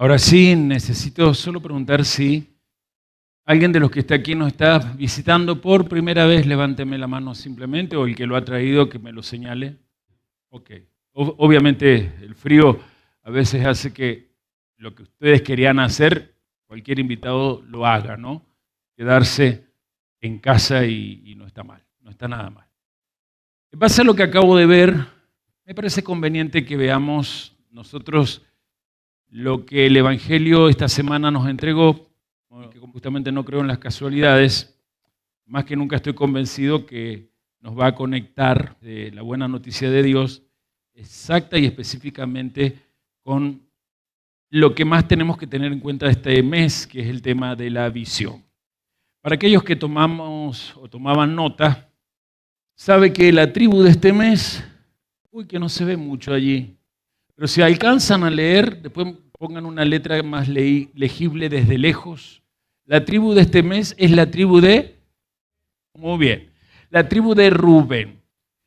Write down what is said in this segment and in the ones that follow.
Ahora sí, necesito solo preguntar si alguien de los que está aquí nos está visitando por primera vez. Levánteme la mano simplemente, o el que lo ha traído que me lo señale. Ok. Obviamente el frío a veces hace que lo que ustedes querían hacer, cualquier invitado lo haga, ¿no? Quedarse en casa y no está mal, no está nada mal. En base a lo que acabo de ver, me parece conveniente que veamos nosotros lo que el Evangelio esta semana nos entregó, que justamente no creo en las casualidades, más que nunca estoy convencido que nos va a conectar la buena noticia de Dios exacta y específicamente con lo que más tenemos que tener en cuenta este mes, que es el tema de la visión. Para aquellos que tomamos o tomaban nota, sabe que la tribu de este mes, que no se ve mucho allí, pero si alcanzan a leer, después pongan una letra más legible desde lejos. La tribu de este mes es la tribu de, muy bien, la tribu de Rubén.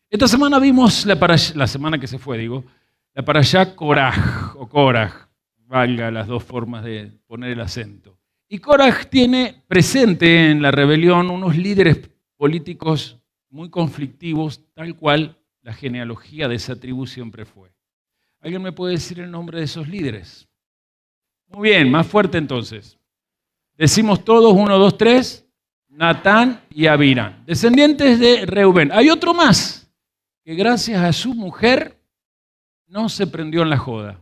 Esta semana vimos la semana que se fue, la parashá Koraj o Koraj, valga las dos formas de poner el acento. Y Koraj tiene presente en la rebelión unos líderes políticos muy conflictivos, tal cual la genealogía de esa tribu siempre fue. ¿Alguien me puede decir el nombre de esos líderes? Muy bien, más fuerte entonces. Decimos todos, 1, 2, 3, Natán y Abirán, descendientes de Reubén. Hay otro más, que gracias a su mujer no se prendió en la joda.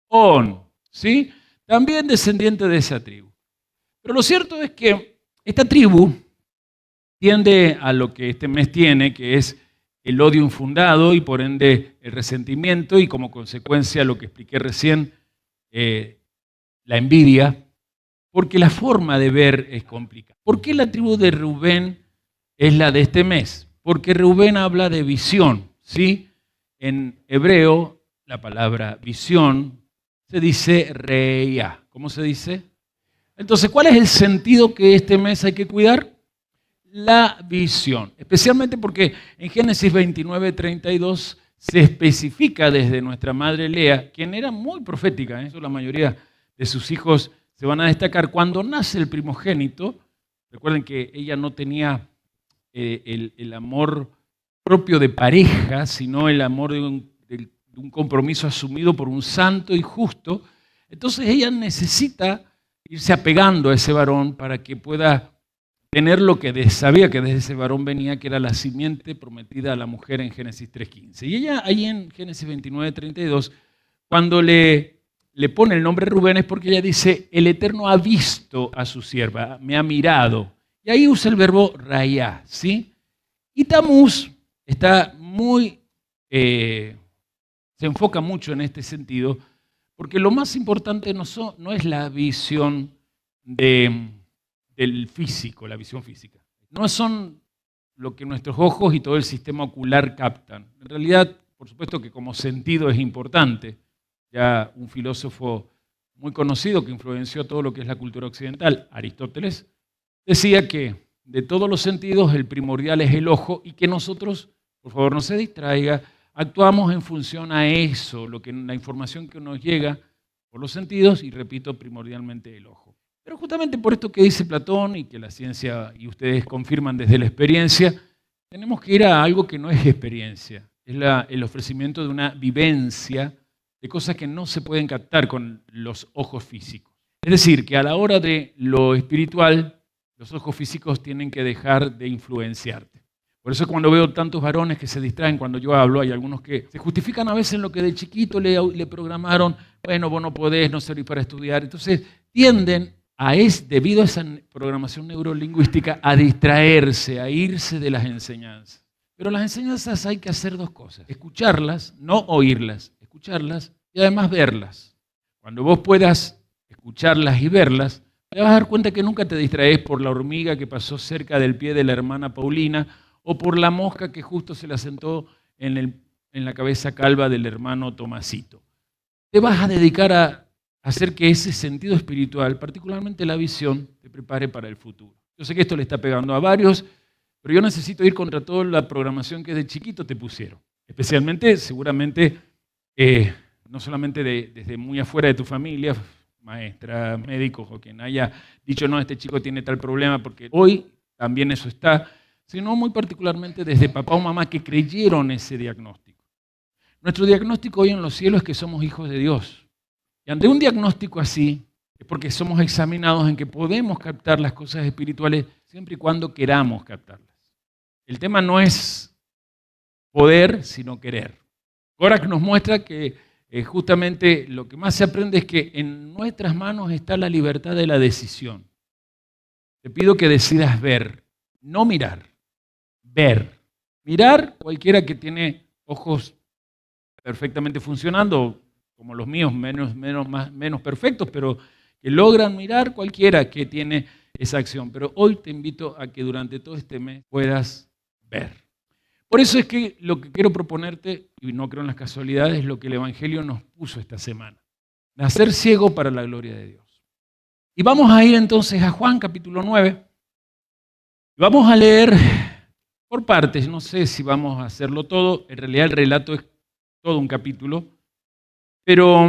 On, ¿sí? También descendiente de esa tribu. Pero lo cierto es que esta tribu tiende a lo que este mes tiene, que es el odio infundado y por ende el resentimiento y como consecuencia lo que expliqué recién, la envidia, porque la forma de ver es complicada. ¿Por qué la tribu de Rubén es la de este mes? Porque Rubén habla de visión, ¿sí? En hebreo la palabra visión se dice reya. ¿Cómo se dice? Entonces, ¿cuál es el sentido que este mes hay que cuidar? La visión, especialmente porque en Génesis 29:32 se especifica desde nuestra madre Lea, quien era muy profética, eso la mayoría de sus hijos se van a destacar. Cuando nace el primogénito, recuerden que ella no tenía el amor propio de pareja, sino el amor de un compromiso asumido por un santo y justo. Entonces ella necesita irse apegando a ese varón para que pueda tener lo que sabía que desde ese varón venía, que era la simiente prometida a la mujer en Génesis 3:15. Y ella ahí en Génesis 29:32, cuando le pone el nombre Rubén es porque ella dice, el Eterno ha visto a su sierva, me ha mirado. Y ahí usa el verbo rayá, ¿sí? Y Tamuz está se enfoca mucho en este sentido, porque lo más importante no es la visión del físico, la visión física. No son lo que nuestros ojos y todo el sistema ocular captan. En realidad, por supuesto que como sentido es importante. Ya un filósofo muy conocido que influenció todo lo que es la cultura occidental, Aristóteles, decía que de todos los sentidos el primordial es el ojo y que nosotros, por favor no se distraiga, actuamos en función a eso, la información que nos llega por los sentidos y repito, primordialmente el ojo. Pero justamente por esto que dice Platón y que la ciencia y ustedes confirman desde la experiencia, tenemos que ir a algo que no es experiencia, es el ofrecimiento de una vivencia de cosas que no se pueden captar con los ojos físicos. Es decir, que a la hora de lo espiritual, los ojos físicos tienen que dejar de influenciarte. Por eso cuando veo tantos varones que se distraen cuando yo hablo, hay algunos que se justifican a veces en lo que de chiquito le programaron, bueno, vos no podés, no servís para estudiar. Entonces tienden debido a esa programación neurolingüística, a distraerse, a irse de las enseñanzas. Pero las enseñanzas hay que hacer dos cosas, escucharlas, no oírlas, escucharlas y además verlas. Cuando vos puedas escucharlas y verlas, te vas a dar cuenta que nunca te distraes por la hormiga que pasó cerca del pie de la hermana Paulina o por la mosca que justo se la sentó en la cabeza calva del hermano Tomasito. Te vas a dedicar a hacer que ese sentido espiritual, particularmente la visión, te prepare para el futuro. Yo sé que esto le está pegando a varios, pero yo necesito ir contra toda la programación que de chiquito te pusieron. Especialmente, seguramente, no solamente desde muy afuera de tu familia, maestra, médicos o quien haya dicho, no, este chico tiene tal problema, porque hoy también eso está, sino muy particularmente desde papá o mamá que creyeron ese diagnóstico. Nuestro diagnóstico hoy en los cielos es que somos hijos de Dios. Y ante un diagnóstico así, es porque somos examinados en que podemos captar las cosas espirituales siempre y cuando queramos captarlas. El tema no es poder, sino querer. Korach nos muestra que justamente lo que más se aprende es que en nuestras manos está la libertad de la decisión. Te pido que decidas ver, no mirar, ver. Mirar, cualquiera que tiene ojos perfectamente funcionando, como los míos, menos perfectos, pero que logran mirar, cualquiera que tiene esa acción. Pero hoy te invito a que durante todo este mes puedas ver. Por eso es que lo que quiero proponerte, y no creo en las casualidades, es lo que el Evangelio nos puso esta semana. Nacer ciego para la gloria de Dios. Y vamos a ir entonces a Juan capítulo 9. Vamos a leer por partes, no sé si vamos a hacerlo todo, en realidad el relato es todo un capítulo, pero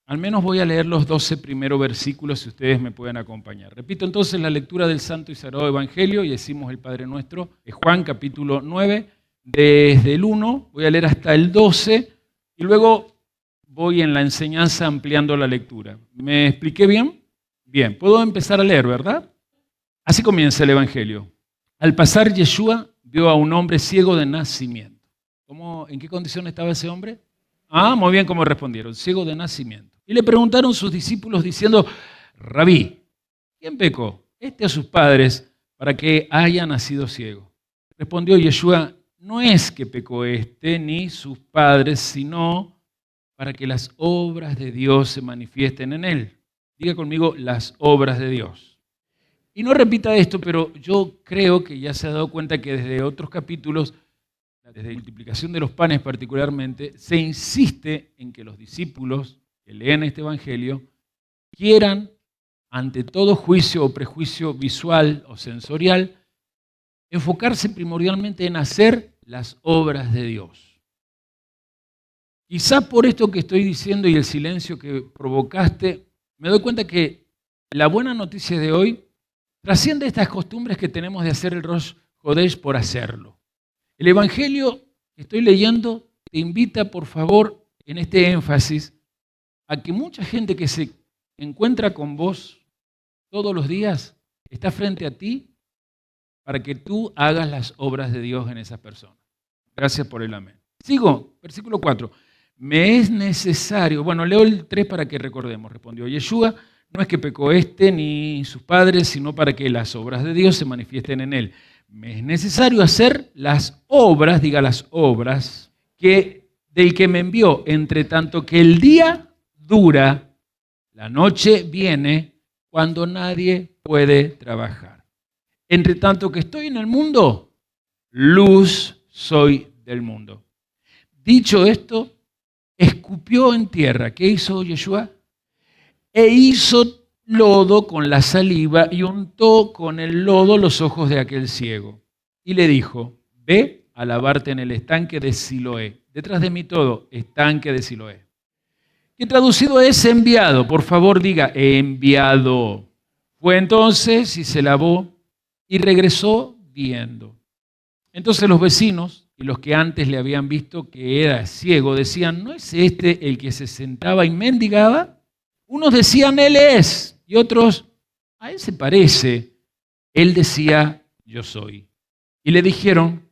al menos voy a leer los 12 primeros versículos si ustedes me pueden acompañar. Repito entonces la lectura del Santo y Sagrado Evangelio y decimos el Padre Nuestro, es Juan capítulo 9, desde el 1, voy a leer hasta el 12 y luego voy en la enseñanza ampliando la lectura. ¿Me expliqué bien? Bien, puedo empezar a leer, ¿verdad? Así comienza el Evangelio. Al pasar Yeshua vio a un hombre ciego de nacimiento. ¿En qué condición estaba ese hombre? Muy bien, ¿cómo respondieron? Ciego de nacimiento. Y le preguntaron sus discípulos diciendo, Rabí, ¿quién pecó? ¿Este o sus padres para que haya nacido ciego? Respondió Yeshua, no es que pecó este ni sus padres, sino para que las obras de Dios se manifiesten en él. Diga conmigo, las obras de Dios. Y no repita esto, pero yo creo que ya se ha dado cuenta que desde otros capítulos, desde la multiplicación de los panes particularmente, se insiste en que los discípulos que leen este Evangelio quieran, ante todo juicio o prejuicio visual o sensorial, enfocarse primordialmente en hacer las obras de Dios. Quizá por esto que estoy diciendo y el silencio que provocaste, me doy cuenta que la buena noticia de hoy trasciende estas costumbres que tenemos de hacer el Rosh Hodesh por hacerlo. El Evangelio que estoy leyendo te invita, por favor, en este énfasis, a que mucha gente que se encuentra con vos todos los días está frente a ti para que tú hagas las obras de Dios en esa persona. Gracias por el amén. Sigo, versículo 4. Me es necesario, leo el 3 para que recordemos, respondió Yeshua, no es que pecó este ni sus padres, sino para que las obras de Dios se manifiesten en él. Me es necesario hacer las obras, diga las obras, del que me envió, entre tanto que el día dura, la noche viene cuando nadie puede trabajar. Entre tanto que estoy en el mundo, luz soy del mundo. Dicho esto, escupió en tierra. ¿Qué hizo Yeshua? E hizo lodo con la saliva y untó con el lodo los ojos de aquel ciego. Y le dijo, ve a lavarte en el estanque de Siloé. Detrás de mí todo, estanque de Siloé. Que traducido es enviado. Por favor diga, enviado. Fue entonces y se lavó y regresó viendo. Entonces los vecinos y los que antes le habían visto que era ciego decían, ¿no es este el que se sentaba y mendigaba? Unos decían, él es, y otros, a él se parece. Él decía, yo soy. Y le dijeron,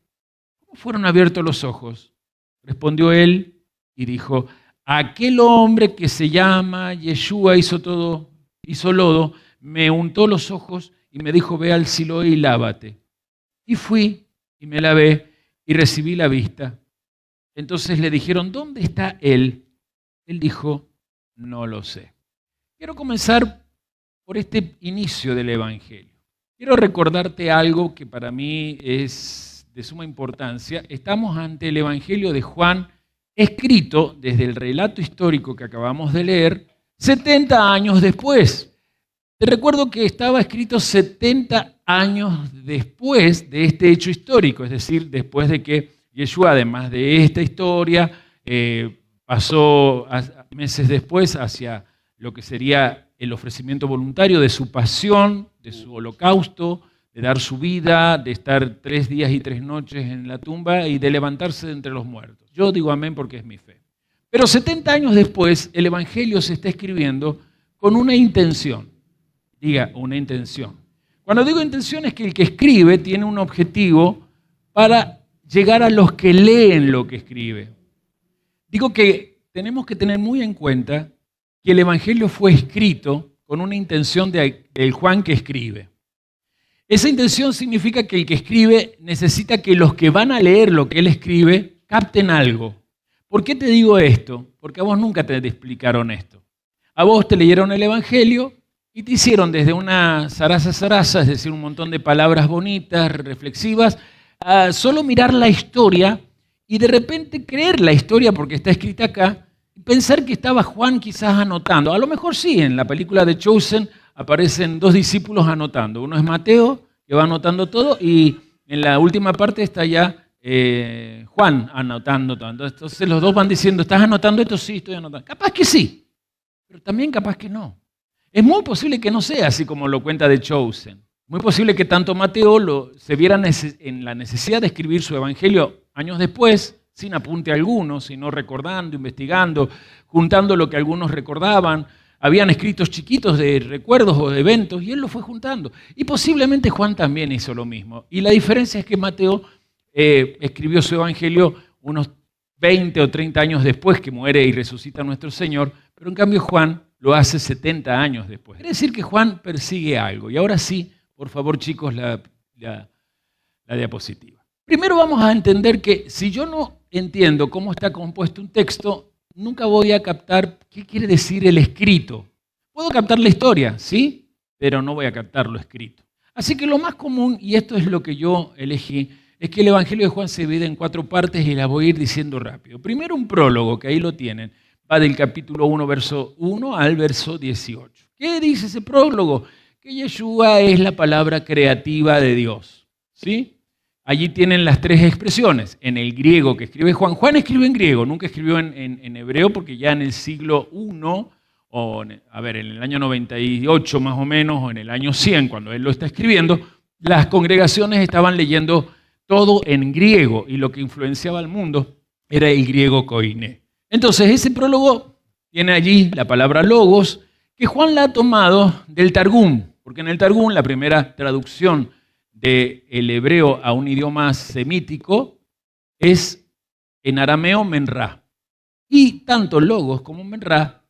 ¿cómo fueron abiertos los ojos? Respondió él y dijo, aquel hombre que se llama Yeshua hizo lodo, me untó los ojos y me dijo, ve al Siloé y lávate. Y fui y me lavé y recibí la vista. Entonces le dijeron, ¿dónde está él? Él dijo, no lo sé. Quiero comenzar por este inicio del Evangelio. Quiero recordarte algo que para mí es de suma importancia. Estamos ante el Evangelio de Juan, escrito desde el relato histórico que acabamos de leer, 70 años después. Te recuerdo que estaba escrito 70 años después de este hecho histórico, es decir, después de que Yeshua, además de esta historia, pasó meses después hacia lo que sería el ofrecimiento voluntario de su pasión, de su holocausto, de dar su vida, de estar 3 días y 3 noches en la tumba y de levantarse de entre los muertos. Yo digo amén porque es mi fe. Pero 70 años después, el Evangelio se está escribiendo con una intención. Diga, una intención. Cuando digo intención es que el que escribe tiene un objetivo para llegar a los que leen lo que escribe. Digo que tenemos que tener muy en cuenta que el Evangelio fue escrito con una intención del Juan que escribe. Esa intención significa que el que escribe necesita que los que van a leer lo que él escribe capten algo. ¿Por qué te digo esto? Porque a vos nunca te explicaron esto. A vos te leyeron el Evangelio y te hicieron desde una zaraza, es decir, un montón de palabras bonitas, reflexivas, a solo mirar la historia y de repente creer la historia porque está escrita acá y pensar que estaba Juan quizás anotando. A lo mejor sí, en la película de Chosen aparecen 2 discípulos anotando. Uno es Mateo, que va anotando todo, y en la última parte está ya Juan anotando todo. Entonces los dos van diciendo, ¿estás anotando esto? Sí, estoy anotando. Capaz que sí, pero también capaz que no. Es muy posible que no sea así como lo cuenta The Chosen. Muy posible que tanto Mateo se viera en la necesidad de escribir su evangelio años después, sin apunte alguno, sino recordando, investigando, juntando lo que algunos recordaban. Habían escritos chiquitos de recuerdos o de eventos y él lo fue juntando. Y posiblemente Juan también hizo lo mismo. Y la diferencia es que Mateo escribió su evangelio unos 20 o 30 años después que muere y resucita nuestro Señor, pero en cambio Juan lo hace 70 años después. Quiere decir que Juan persigue algo. Y ahora sí, por favor chicos, la diapositiva. Primero vamos a entender que si yo no entiendo cómo está compuesto un texto, nunca voy a captar qué quiere decir el escrito. Puedo captar la historia, ¿sí? Pero no voy a captar lo escrito. Así que lo más común, y esto es lo que yo elegí, es que el Evangelio de Juan se divide en 4 partes y las voy a ir diciendo rápido. Primero un prólogo, que ahí lo tienen, va del capítulo 1, verso 1 al verso 18. ¿Qué dice ese prólogo? Que Yeshua es la palabra creativa de Dios, ¿sí? Allí tienen las 3 expresiones. En el griego que escribe Juan. Juan escribe en griego, nunca escribió en hebreo porque ya en el siglo I, en el año 98 más o menos, o en el año 100, cuando él lo está escribiendo, las congregaciones estaban leyendo todo en griego y lo que influenciaba al mundo era el griego koiné. Entonces ese prólogo tiene allí la palabra logos, que Juan la ha tomado del Targum, porque en el Targum la primera traducción del hebreo a un idioma semítico es en arameo menra. Y tanto logos como menra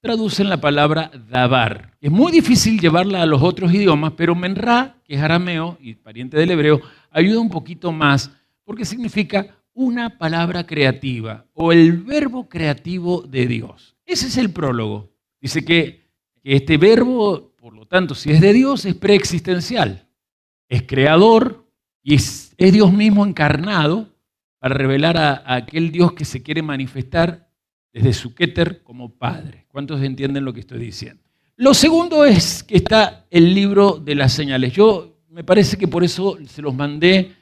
traducen la palabra dabar. Es muy difícil llevarla a los otros idiomas, pero menra, que es arameo y pariente del hebreo, ayuda un poquito más porque significa una palabra creativa o el verbo creativo de Dios. Ese es el prólogo. Dice que este verbo, por lo tanto, si es de Dios, es preexistencial. Es creador y es Dios mismo encarnado para revelar a aquel Dios que se quiere manifestar desde su Keter como Padre. ¿Cuántos entienden lo que estoy diciendo? Lo segundo es que está el libro de las señales. Yo me parece que por eso se los mandé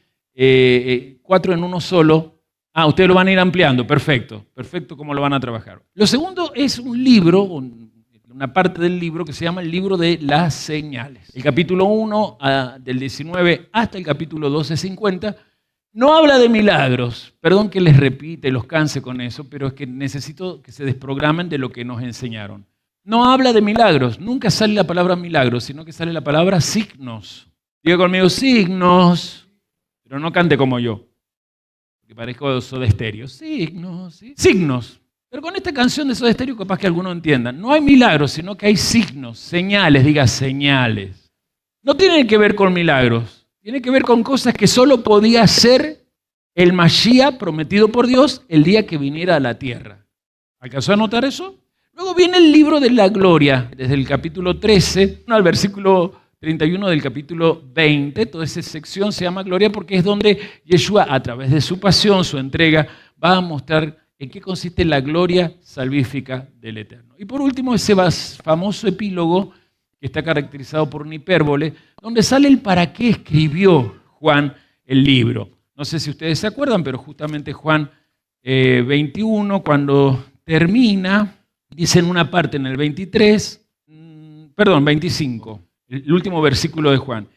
4 en uno solo. Ah, ustedes lo van a ir ampliando. Perfecto. Perfecto cómo lo van a trabajar. Lo segundo es un libro, una parte del libro que se llama el libro de las señales. El capítulo 1 del 19 hasta el capítulo 12:50 no habla de milagros. Perdón que les repite, los canse con eso, pero es que necesito que se desprogramen de lo que nos enseñaron. No habla de milagros, nunca sale la palabra milagros, sino que sale la palabra signos. Diga conmigo, signos, pero no cante como yo, porque parezco Soda Stereo. Signos, ¿sí? Signos. Pero con esta canción de Soda Stereo capaz que algunos entiendan. No hay milagros, sino que hay signos, señales, diga señales. No tienen que ver con milagros, tiene que ver con cosas que solo podía hacer el Mashiach prometido por Dios el día que viniera a la tierra. ¿Alcanzó a notar eso? Luego viene el libro de la gloria, desde el capítulo 13 al versículo 31 del capítulo 20. Toda esa sección se llama gloria porque es donde Yeshua, a través de su pasión, su entrega, va a mostrar en qué consiste la gloria salvífica del Eterno. Y por último, ese famoso epílogo que está caracterizado por una hipérbole, donde sale el para qué escribió Juan el libro. No sé si ustedes se acuerdan, pero justamente Juan 21, cuando termina, dice en una parte en el 25, el último versículo de Juan.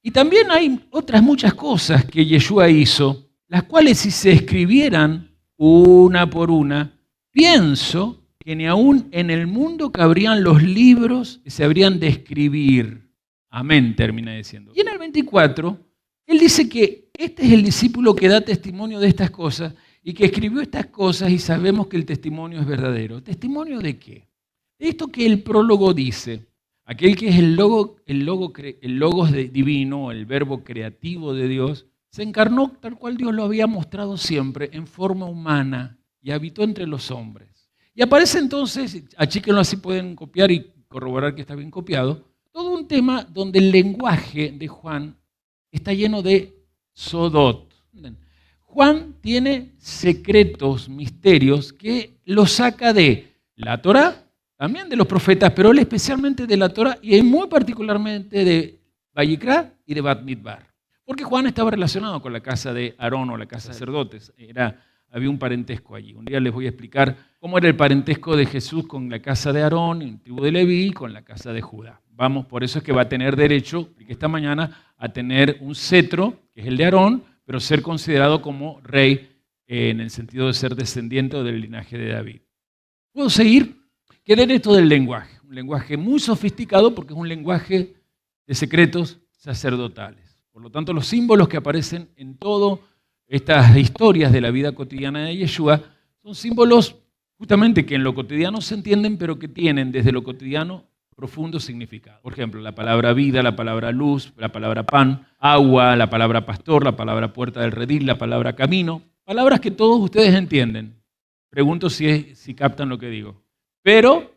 Y también hay otras muchas cosas que Yeshua hizo, las cuales si se escribieran una por una, pienso que ni aún en el mundo cabrían los libros que se habrían de escribir. Amén, termina diciendo. Y en el 24, él dice que este es el discípulo que da testimonio de estas cosas y que escribió estas cosas y sabemos que el testimonio es verdadero. ¿Testimonio de qué? De esto que el prólogo dice. Aquel que es el logos divino, el verbo creativo de Dios, se encarnó tal cual Dios lo había mostrado siempre, en forma humana, y habitó entre los hombres. Y aparece entonces, achíquenlo así pueden copiar y corroborar que está bien copiado, todo un tema donde el lenguaje de Juan está lleno de sodot. Juan tiene secretos, misterios, que los saca de la Torá, también de los profetas, pero él especialmente de la Torá y muy particularmente de Vayikra y de Bat Midbar. Porque Juan estaba relacionado con la casa de Aarón o la casa de sacerdotes. Había un parentesco allí. Un día les voy a explicar cómo era el parentesco de Jesús con la casa de Aarón, en la tribu de Leví, y con la casa de Judá. Vamos, por eso es que va a tener derecho, esta mañana, a tener un cetro, que es el de Aarón, pero ser considerado como rey en el sentido de ser descendiente del linaje de David. ¿Puedo seguir? Querer esto del lenguaje, un lenguaje muy sofisticado porque es un lenguaje de secretos sacerdotales. Por lo tanto, los símbolos que aparecen en todas estas historias de la vida cotidiana de Yeshua son símbolos justamente que en lo cotidiano se entienden, pero que tienen desde lo cotidiano profundo significado. Por ejemplo, la palabra vida, la palabra luz, la palabra pan, agua, la palabra pastor, la palabra puerta del redil, la palabra camino. Palabras que todos ustedes entienden. Pregunto si captan lo que digo. Pero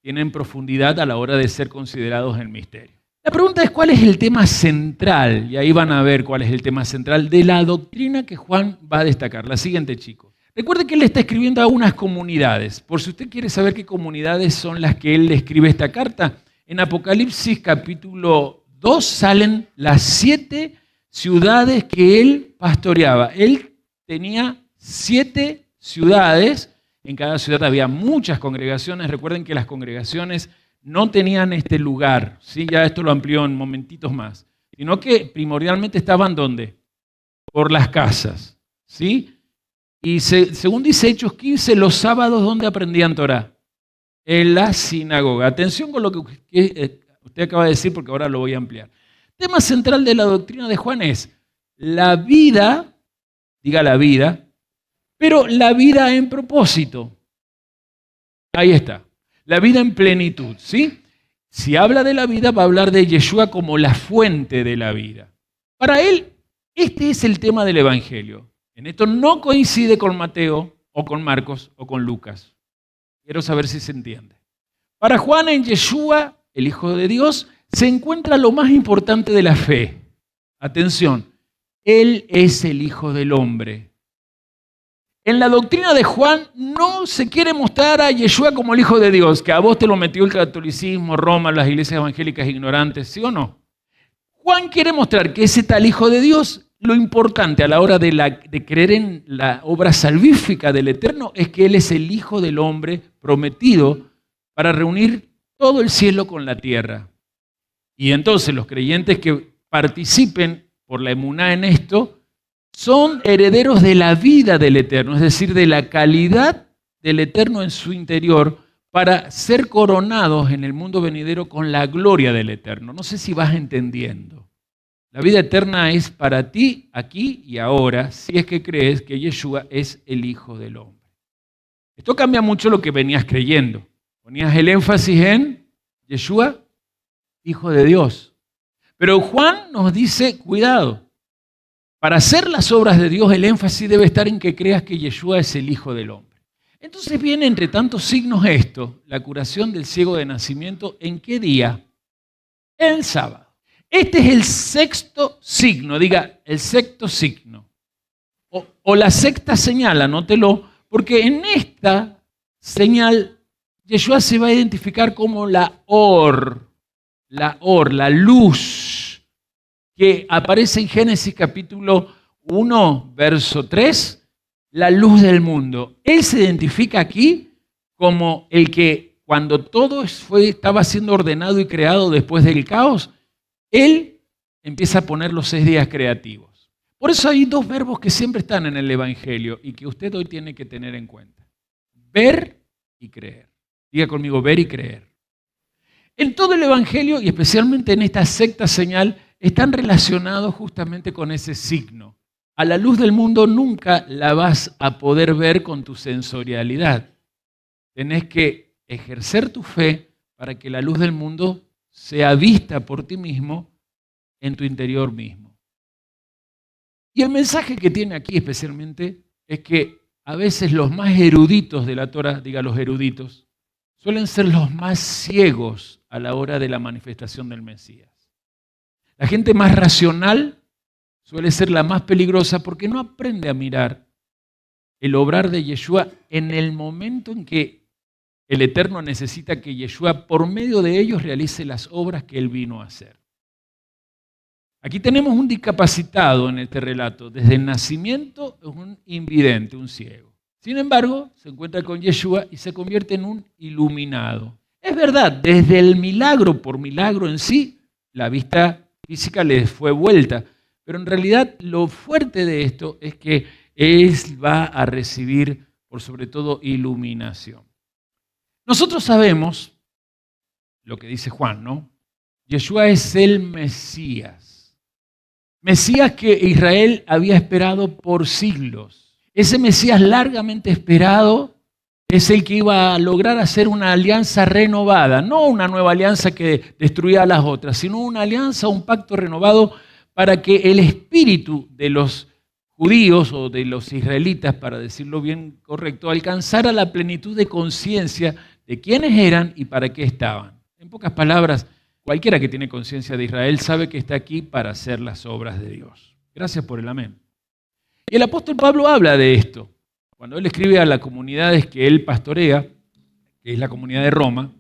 tienen profundidad a la hora de ser considerados en misterio. La pregunta es cuál es el tema central, y ahí van a ver cuál es el tema central de la doctrina que Juan va a destacar. La siguiente, chicos. Recuerde que él está escribiendo a unas comunidades. Por si usted quiere saber qué comunidades son las que él le escribe esta carta, en Apocalipsis capítulo 2 salen las 7 ciudades que él pastoreaba. Él tenía 7 ciudades. En cada ciudad había muchas congregaciones. Recuerden que las congregaciones no tenían este lugar, ¿sí? Ya esto lo amplió en momentitos más, sino que primordialmente estaban ¿dónde? Por las casas, ¿sí? Y según dice Hechos 15, los sábados ¿dónde aprendían Torah? En la sinagoga. Atención con lo que usted acaba de decir porque ahora lo voy a ampliar. El tema central de la doctrina de Juan es la vida, diga la vida, pero la vida en propósito. Ahí está. La vida en plenitud, ¿sí? Si habla de la vida, va a hablar de Yeshua como la fuente de la vida. Para él, este es el tema del Evangelio. En esto no coincide con Mateo, o con Marcos, o con Lucas. Quiero saber si se entiende. Para Juan, en Yeshua, el Hijo de Dios, se encuentra lo más importante de la fe. Atención, Él es el Hijo del Hombre. En la doctrina de Juan no se quiere mostrar a Yeshua como el Hijo de Dios, que a vos te lo metió el catolicismo, Roma, las iglesias evangélicas ignorantes, ¿sí o no? Juan quiere mostrar que ese tal Hijo de Dios, lo importante a la hora de creer en la obra salvífica del Eterno es que Él es el Hijo del Hombre prometido para reunir todo el cielo con la tierra. Y entonces los creyentes que participen por la emuná en esto, son herederos de la vida del Eterno, es decir, de la calidad del Eterno en su interior para ser coronados en el mundo venidero con la gloria del Eterno. No sé si vas entendiendo. La vida eterna es para ti aquí y ahora, si es que crees que Yeshua es el Hijo del Hombre. Esto cambia mucho lo que venías creyendo. Ponías el énfasis en Yeshua, Hijo de Dios. Pero Juan nos dice, cuidado. Para hacer las obras de Dios, el énfasis debe estar en que creas que Yeshua es el Hijo del Hombre. Entonces viene entre tantos signos esto, la curación del ciego de nacimiento, ¿en qué día? El sábado. Este es el sexto signo, diga, el sexto signo. O la sexta señal, anótelo, porque en esta señal Yeshua se va a identificar como la luz, que aparece en Génesis capítulo 1, verso 3, la luz del mundo. Él se identifica aquí como el que cuando todo estaba siendo ordenado y creado después del caos, Él empieza a poner los 6 días creativos. Por eso hay 2 verbos que siempre están en el Evangelio y que usted hoy tiene que tener en cuenta. Ver y creer. Diga conmigo, ver y creer. En todo el Evangelio, y especialmente en esta sexta señal, están relacionados justamente con ese signo. A la luz del mundo nunca la vas a poder ver con tu sensorialidad. Tenés que ejercer tu fe para que la luz del mundo sea vista por ti mismo en tu interior mismo. Y el mensaje que tiene aquí especialmente es que a veces los más eruditos de la Torá, diga los eruditos, suelen ser los más ciegos a la hora de la manifestación del Mesías. La gente más racional suele ser la más peligrosa porque no aprende a mirar el obrar de Yeshua en el momento en que el Eterno necesita que Yeshua por medio de ellos realice las obras que Él vino a hacer. Aquí tenemos un discapacitado en este relato. Desde el nacimiento es un invidente, un ciego. Sin embargo, se encuentra con Yeshua y se convierte en un iluminado. Es verdad, desde el milagro por milagro en sí, la vista física le fue vuelta. Pero en realidad lo fuerte de esto es que él va a recibir, por sobre todo, iluminación. Nosotros sabemos lo que dice Juan, ¿no? Yeshua es el Mesías. Mesías que Israel había esperado por siglos. Ese Mesías largamente esperado es el que iba a lograr hacer una alianza renovada, no una nueva alianza que destruía a las otras, sino una alianza, un pacto renovado para que el espíritu de los judíos o de los israelitas, para decirlo bien correcto, alcanzara la plenitud de conciencia de quiénes eran y para qué estaban. En pocas palabras, cualquiera que tiene conciencia de Israel sabe que está aquí para hacer las obras de Dios. Gracias por el amén. Y el apóstol Pablo habla de esto. Cuando él escribe a las comunidades que él pastorea, que es la comunidad de Roma,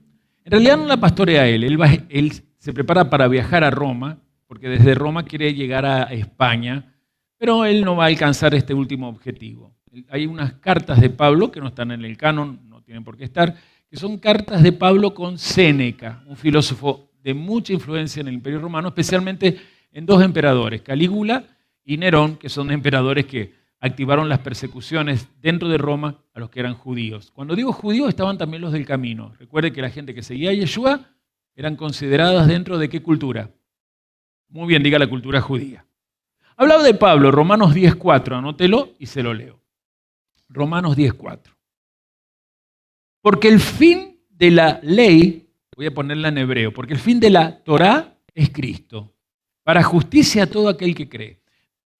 en realidad no la pastorea él se prepara para viajar a Roma, porque desde Roma quiere llegar a España, pero él no va a alcanzar este último objetivo. Hay unas cartas de Pablo que no están en el canon, no tienen por qué estar, que son cartas de Pablo con Séneca, un filósofo de mucha influencia en el Imperio Romano, especialmente en 2 emperadores, Calígula y Nerón, que son emperadores que activaron las persecuciones dentro de Roma a los que eran judíos. Cuando digo judíos, estaban también los del camino. Recuerde que la gente que seguía a Yeshua eran consideradas dentro de qué cultura. Muy bien, diga la cultura judía. Hablaba de Pablo, Romanos 10:4, anótelo y se lo leo. Romanos 10:4. Porque el fin de la ley, voy a ponerla en hebreo, porque el fin de la Torá es Cristo, para justicia a todo aquel que cree.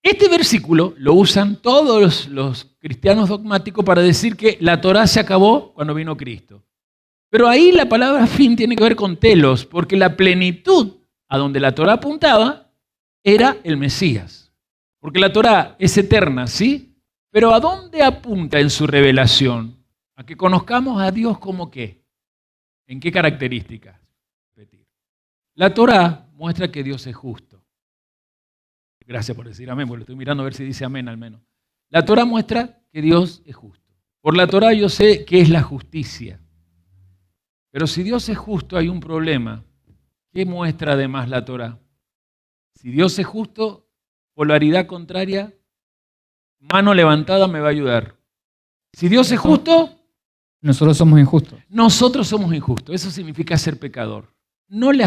Este versículo lo usan todos los cristianos dogmáticos para decir que la Torá se acabó cuando vino Cristo. Pero ahí la palabra fin tiene que ver con telos, porque la plenitud a donde la Torá apuntaba era el Mesías. Porque la Torá es eterna, ¿sí? Pero ¿a dónde apunta en su revelación? A que conozcamos a Dios como qué. ¿En qué características? La Torá muestra que Dios es justo. Gracias por decir amén, porque estoy mirando a ver si dice amén al menos. La Torá muestra que Dios es justo. Por la Torá yo sé qué es la justicia. Pero si Dios es justo hay un problema. ¿Qué muestra además la Torá? Si Dios es justo, polaridad contraria, mano levantada me va a ayudar. Si Dios es justo, nosotros somos injustos. Nosotros somos injustos. Eso significa ser pecador. No le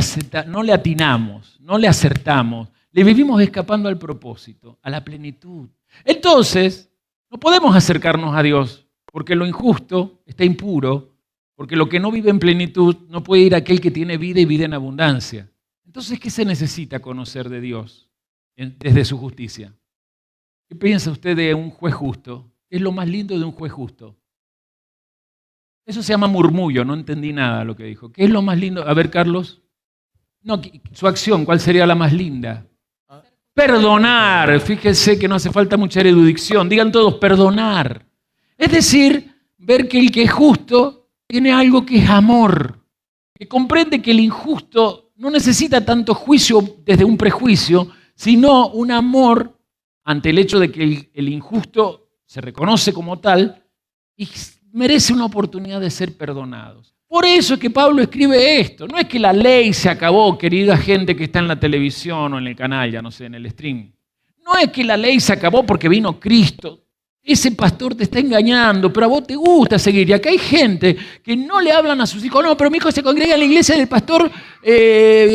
atinamos, no le acertamos. Le vivimos escapando al propósito, a la plenitud. Entonces, no podemos acercarnos a Dios, porque lo injusto está impuro, porque lo que no vive en plenitud no puede ir a aquel que tiene vida y vida en abundancia. Entonces, ¿qué se necesita conocer de Dios desde su justicia? ¿Qué piensa usted de un juez justo? ¿Qué es lo más lindo de un juez justo? Eso se llama murmullo, no entendí nada de lo que dijo. ¿Qué es lo más lindo? A ver, Carlos. No, su acción, ¿cuál sería la más linda? Perdonar. Fíjense que no hace falta mucha erudición. Digan todos, perdonar. Es decir, ver que el que es justo tiene algo que es amor. Que comprende que el injusto no necesita tanto juicio desde un prejuicio, sino un amor ante el hecho de que el injusto se reconoce como tal y merece una oportunidad de ser perdonados. Por eso es que Pablo escribe esto. No es que la ley se acabó, querida gente que está en la televisión o en el canal, ya no sé, en el stream. No es que la ley se acabó porque vino Cristo. Ese pastor te está engañando, pero a vos te gusta seguir. Y acá hay gente que no le hablan a sus hijos. No, pero mi hijo se congrega en la iglesia del pastor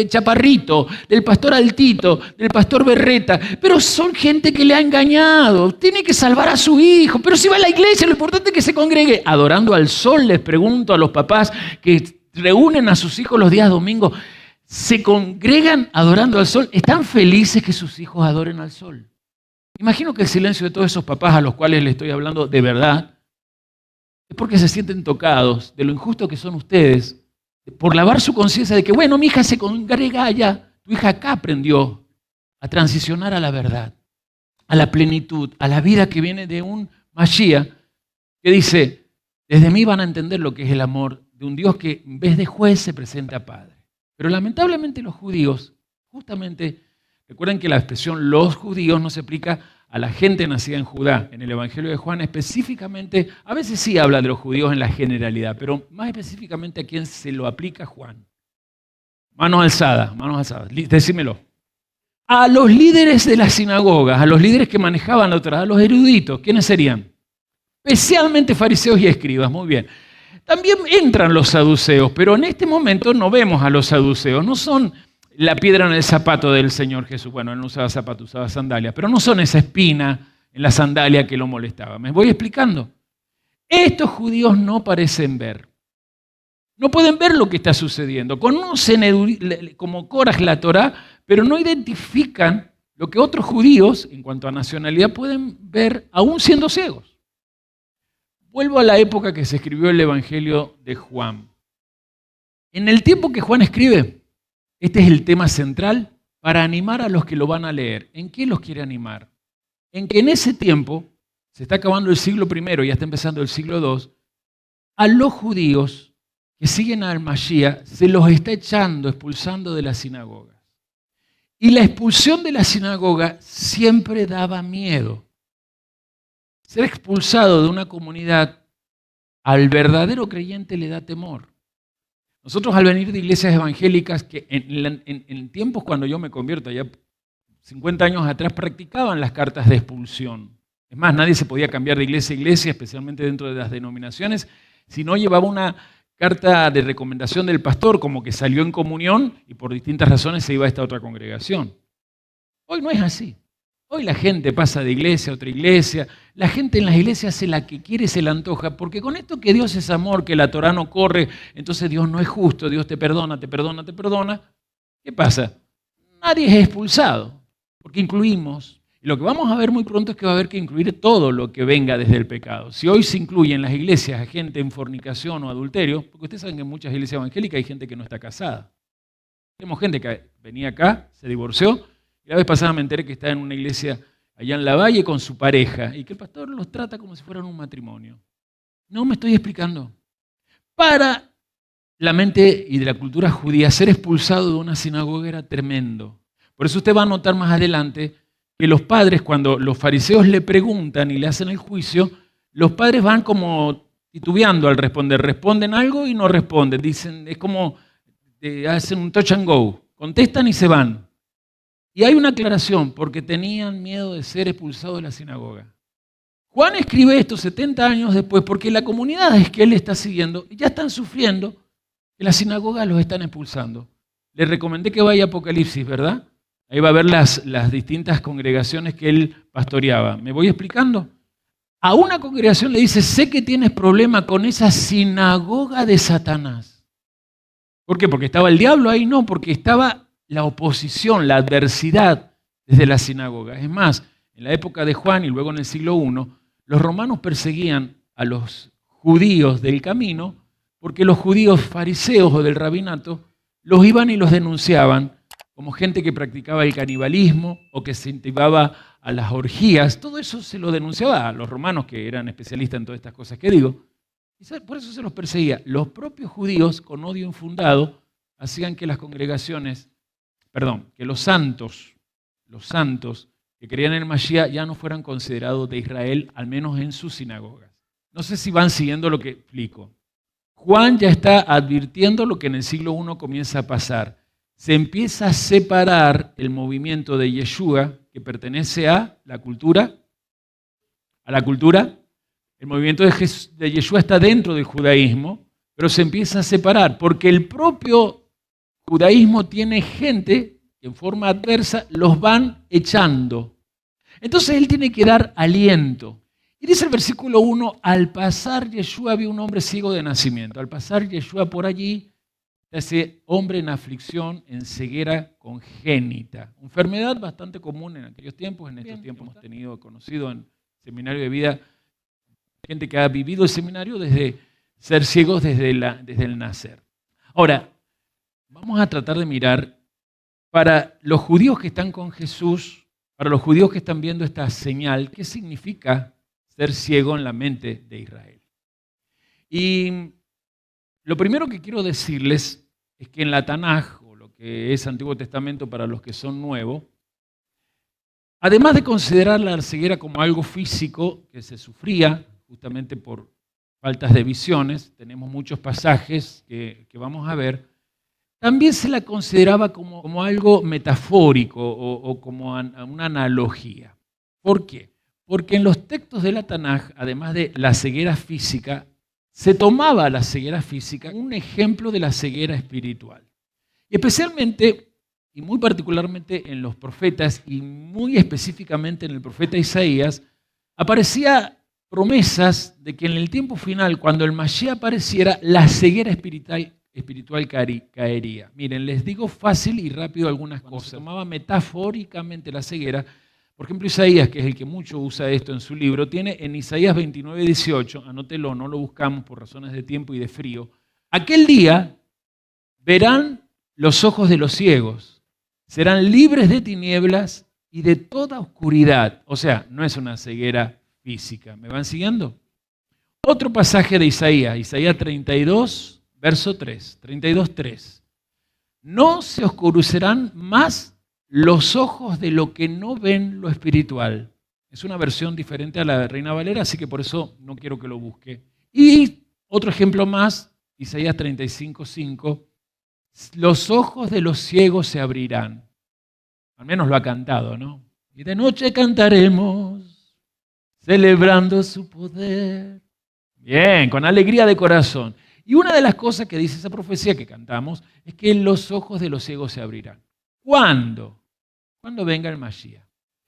Chaparrito, del pastor Altito, del pastor Berreta. Pero son gente que le ha engañado. Tiene que salvar a su hijo. Pero si va a la iglesia, lo importante es que se congregue. Adorando al sol, les pregunto a los papás que reúnen a sus hijos los días domingos. ¿Se congregan adorando al sol? ¿Están felices que sus hijos adoren al sol? Imagino que el silencio de todos esos papás a los cuales les estoy hablando de verdad es porque se sienten tocados de lo injusto que son ustedes por lavar su conciencia de que, bueno, mi hija se congrega allá, tu hija acá aprendió a transicionar a la verdad, a la plenitud, a la vida que viene de un Mashiach que dice, desde mí van a entender lo que es el amor de un Dios que en vez de juez se presenta Padre. Pero lamentablemente los judíos, justamente, recuerden que la expresión los judíos no se aplica a la gente nacida en Judá. En el Evangelio de Juan específicamente, a veces sí habla de los judíos en la generalidad, pero más específicamente a quién se lo aplica Juan. Manos alzadas, decímelo. A los líderes de las sinagogas, a los líderes que manejaban la Torá, a los eruditos, ¿quiénes serían? Especialmente fariseos y escribas, muy bien. También entran los saduceos, pero en este momento no vemos a los saduceos, no son la piedra en el zapato del Señor Jesús. Bueno, él no usaba zapatos, usaba sandalias, pero no son esa espina en la sandalia que lo molestaba. ¿Me voy explicando? Estos judíos no parecen ver. No pueden ver lo que está sucediendo. Conocen como Coraj la Torá, pero no identifican lo que otros judíos, en cuanto a nacionalidad, pueden ver aún siendo ciegos. Vuelvo a la época que se escribió el Evangelio de Juan. En el tiempo que Juan escribe, este es el tema central para animar a los que lo van a leer. ¿En qué los quiere animar? En que en ese tiempo, se está acabando el siglo I, ya está empezando el siglo II, a los judíos que siguen al Mashiach se los está echando, expulsando de las sinagogas. Y la expulsión de la sinagoga siempre daba miedo. Ser expulsado de una comunidad al verdadero creyente le da temor. Nosotros al venir de iglesias evangélicas que en tiempos cuando yo me convierto, ya 50 años atrás, practicaban las cartas de expulsión. Es más, nadie se podía cambiar de iglesia a iglesia, especialmente dentro de las denominaciones, si no llevaba una carta de recomendación del pastor, como que salió en comunión y por distintas razones se iba a esta otra congregación. Hoy no es así. Hoy la gente pasa de iglesia a otra iglesia, la gente en las iglesias hace la que quiere y se la antoja, porque con esto que Dios es amor, que la Torá no corre, entonces Dios no es justo, Dios te perdona, te perdona, te perdona. ¿Qué pasa? Nadie es expulsado, porque incluimos. Y lo que vamos a ver muy pronto es que va a haber que incluir todo lo que venga desde el pecado. Si hoy se incluye en las iglesias a gente en fornicación o adulterio, porque ustedes saben que en muchas iglesias evangélicas hay gente que no está casada. Tenemos gente que venía acá, se divorció, y la vez pasada me enteré que está en una iglesia allá en La Valle con su pareja y que el pastor los trata como si fueran un matrimonio. No me estoy explicando. Para la mente y de la cultura judía, ser expulsado de una sinagoga era tremendo. Por eso usted va a notar más adelante que los padres, cuando los fariseos le preguntan y le hacen el juicio, los padres van como titubeando al responder. Responden algo y no responden. Dicen, es como hacen un touch and go. Contestan y se van. Y hay una aclaración, porque tenían miedo de ser expulsados de la sinagoga. Juan escribe esto 70 años después, porque las comunidades que él está siguiendo ya están sufriendo que las sinagogas los están expulsando. Le recomendé que vaya a Apocalipsis, ¿verdad? Ahí va a ver las distintas congregaciones que él pastoreaba. ¿Me voy explicando? A una congregación le dice, sé que tienes problema con esa sinagoga de Satanás. ¿Por qué? ¿Porque estaba el diablo ahí? No, porque estaba la oposición, la adversidad desde la sinagoga. Es más, en la época de Juan y luego en el siglo I, los romanos perseguían a los judíos del camino porque los judíos fariseos o del rabinato los iban y los denunciaban como gente que practicaba el canibalismo o que se incentivaba a las orgías. Todo eso se lo denunciaba a los romanos, que eran especialistas en todas estas cosas que digo. Y por eso se los perseguía. Los propios judíos, con odio infundado, hacían que las congregaciones, que los santos que creían en el Mashiach ya no fueran considerados de Israel, al menos en sus sinagogas. No sé si van siguiendo lo que explico. Juan ya está advirtiendo lo que en el siglo I comienza a pasar. Se empieza a separar el movimiento de Yeshua, que pertenece a la cultura. El movimiento de Yeshua está dentro del judaísmo, pero se empieza a separar, porque el propio judaísmo tiene gente que en forma adversa los van echando. Entonces él tiene que dar aliento. Y dice el versículo 1, al pasar Yeshua vio un hombre ciego de nacimiento. Al pasar Yeshua por allí, ese hombre en aflicción, en ceguera congénita. Enfermedad bastante común en aquellos tiempos. En estos tiempos hemos tenido, conocido en seminario de vida, gente que ha vivido el seminario desde ser ciegos desde el nacer. Ahora, vamos a tratar de mirar para los judíos que están con Jesús, para los judíos que están viendo esta señal, ¿qué significa ser ciego en la mente de Israel? Y lo primero que quiero decirles es que en la Tanaj, o lo que es Antiguo Testamento para los que son nuevos, además de considerar la ceguera como algo físico que se sufría justamente por faltas de visiones, tenemos muchos pasajes que vamos a ver, también se la consideraba como algo metafórico o como una analogía. ¿Por qué? Porque en los textos de la Tanaj, además de la ceguera física, se tomaba la ceguera física como un ejemplo de la ceguera espiritual. Y especialmente, y muy particularmente en los profetas, y muy específicamente en el profeta Isaías, aparecía promesas de que en el tiempo final, cuando el Mashiach apareciera, la ceguera espiritual caería. Miren, les digo fácil y rápido algunas cosas. Se tomaba metafóricamente la ceguera. Por ejemplo, Isaías, que es el que mucho usa esto en su libro, tiene en Isaías 29:18, anótelo, no lo buscamos por razones de tiempo y de frío, aquel día verán los ojos de los ciegos, serán libres de tinieblas y de toda oscuridad. O sea, no es una ceguera física. ¿Me van siguiendo? Otro pasaje de Isaías 32, verso 3, 32:3. No se oscurecerán más los ojos de lo que no ven lo espiritual. Es una versión diferente a la de Reina Valera, así que por eso no quiero que lo busque. Y otro ejemplo más, Isaías 35:5. Los ojos de los ciegos se abrirán. Al menos lo ha cantado, ¿no? Y de noche cantaremos, celebrando su poder. Bien, con alegría de corazón. Y una de las cosas que dice esa profecía que cantamos es que los ojos de los ciegos se abrirán. ¿Cuándo? Cuando venga el Mashiach.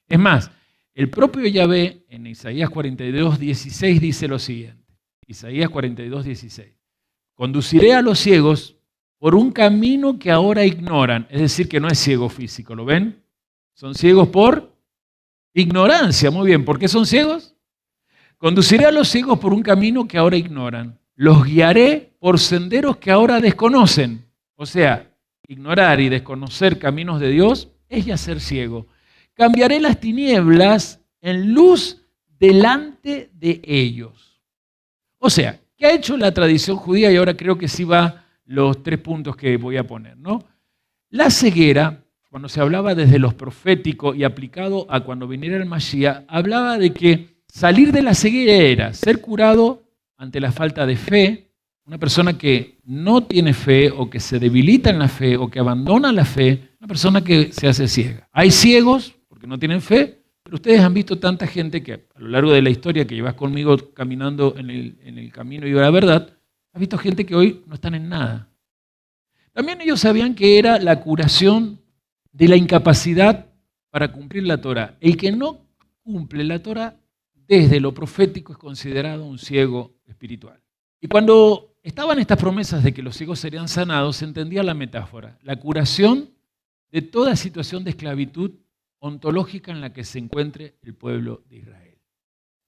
Es más, el propio Yahvé en Isaías 42:16 dice lo siguiente. Isaías 42:16. Conduciré a los ciegos por un camino que ahora ignoran. Es decir, que no es ciego físico, ¿lo ven? Son ciegos por ignorancia. Muy bien, ¿por qué son ciegos? Conduciré a los ciegos por un camino que ahora ignoran. Los guiaré por senderos que ahora desconocen. O sea, ignorar y desconocer caminos de Dios es ya ser ciego. Cambiaré las tinieblas en luz delante de ellos. O sea, ¿qué ha hecho la tradición judía? Y ahora creo que sí va los 3 puntos que voy a poner, ¿no? La ceguera, cuando se hablaba desde los proféticos y aplicado a cuando viniera el Mashiach, hablaba de que salir de la ceguera era ser curado ante la falta de fe. Una persona que no tiene fe o que se debilita en la fe o que abandona la fe, una persona que se hace ciega. Hay ciegos porque no tienen fe, pero ustedes han visto tanta gente que a lo largo de la historia que llevas conmigo caminando en el camino y la verdad, has visto gente que hoy no están en nada. También ellos sabían que era la curación de la incapacidad para cumplir la Torah. El que no cumple la Torah desde lo profético es considerado un ciego espiritual. Y cuando estaban estas promesas de que los ciegos serían sanados, se entendía la metáfora, la curación de toda situación de esclavitud ontológica en la que se encuentre el pueblo de Israel.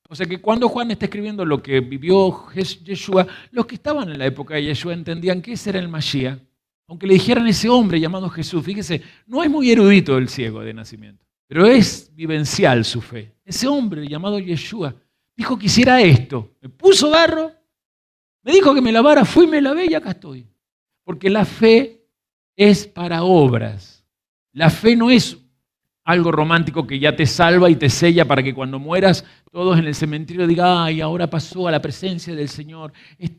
O sea que cuando Juan está escribiendo lo que vivió Yeshua, los que estaban en la época de Yeshua entendían que ese era el Mashiach, aunque le dijeran ese hombre llamado Jesús. Fíjese, no es muy erudito el ciego de nacimiento, pero es vivencial su fe. Ese hombre llamado Yeshua dijo que hiciera esto, me puso barro, me dijo que me lavara, fui, me lavé y acá estoy. Porque la fe es para obras. La fe no es algo romántico que ya te salva y te sella para que cuando mueras todos en el cementerio digan, ay, ahora pasó a la presencia del Señor,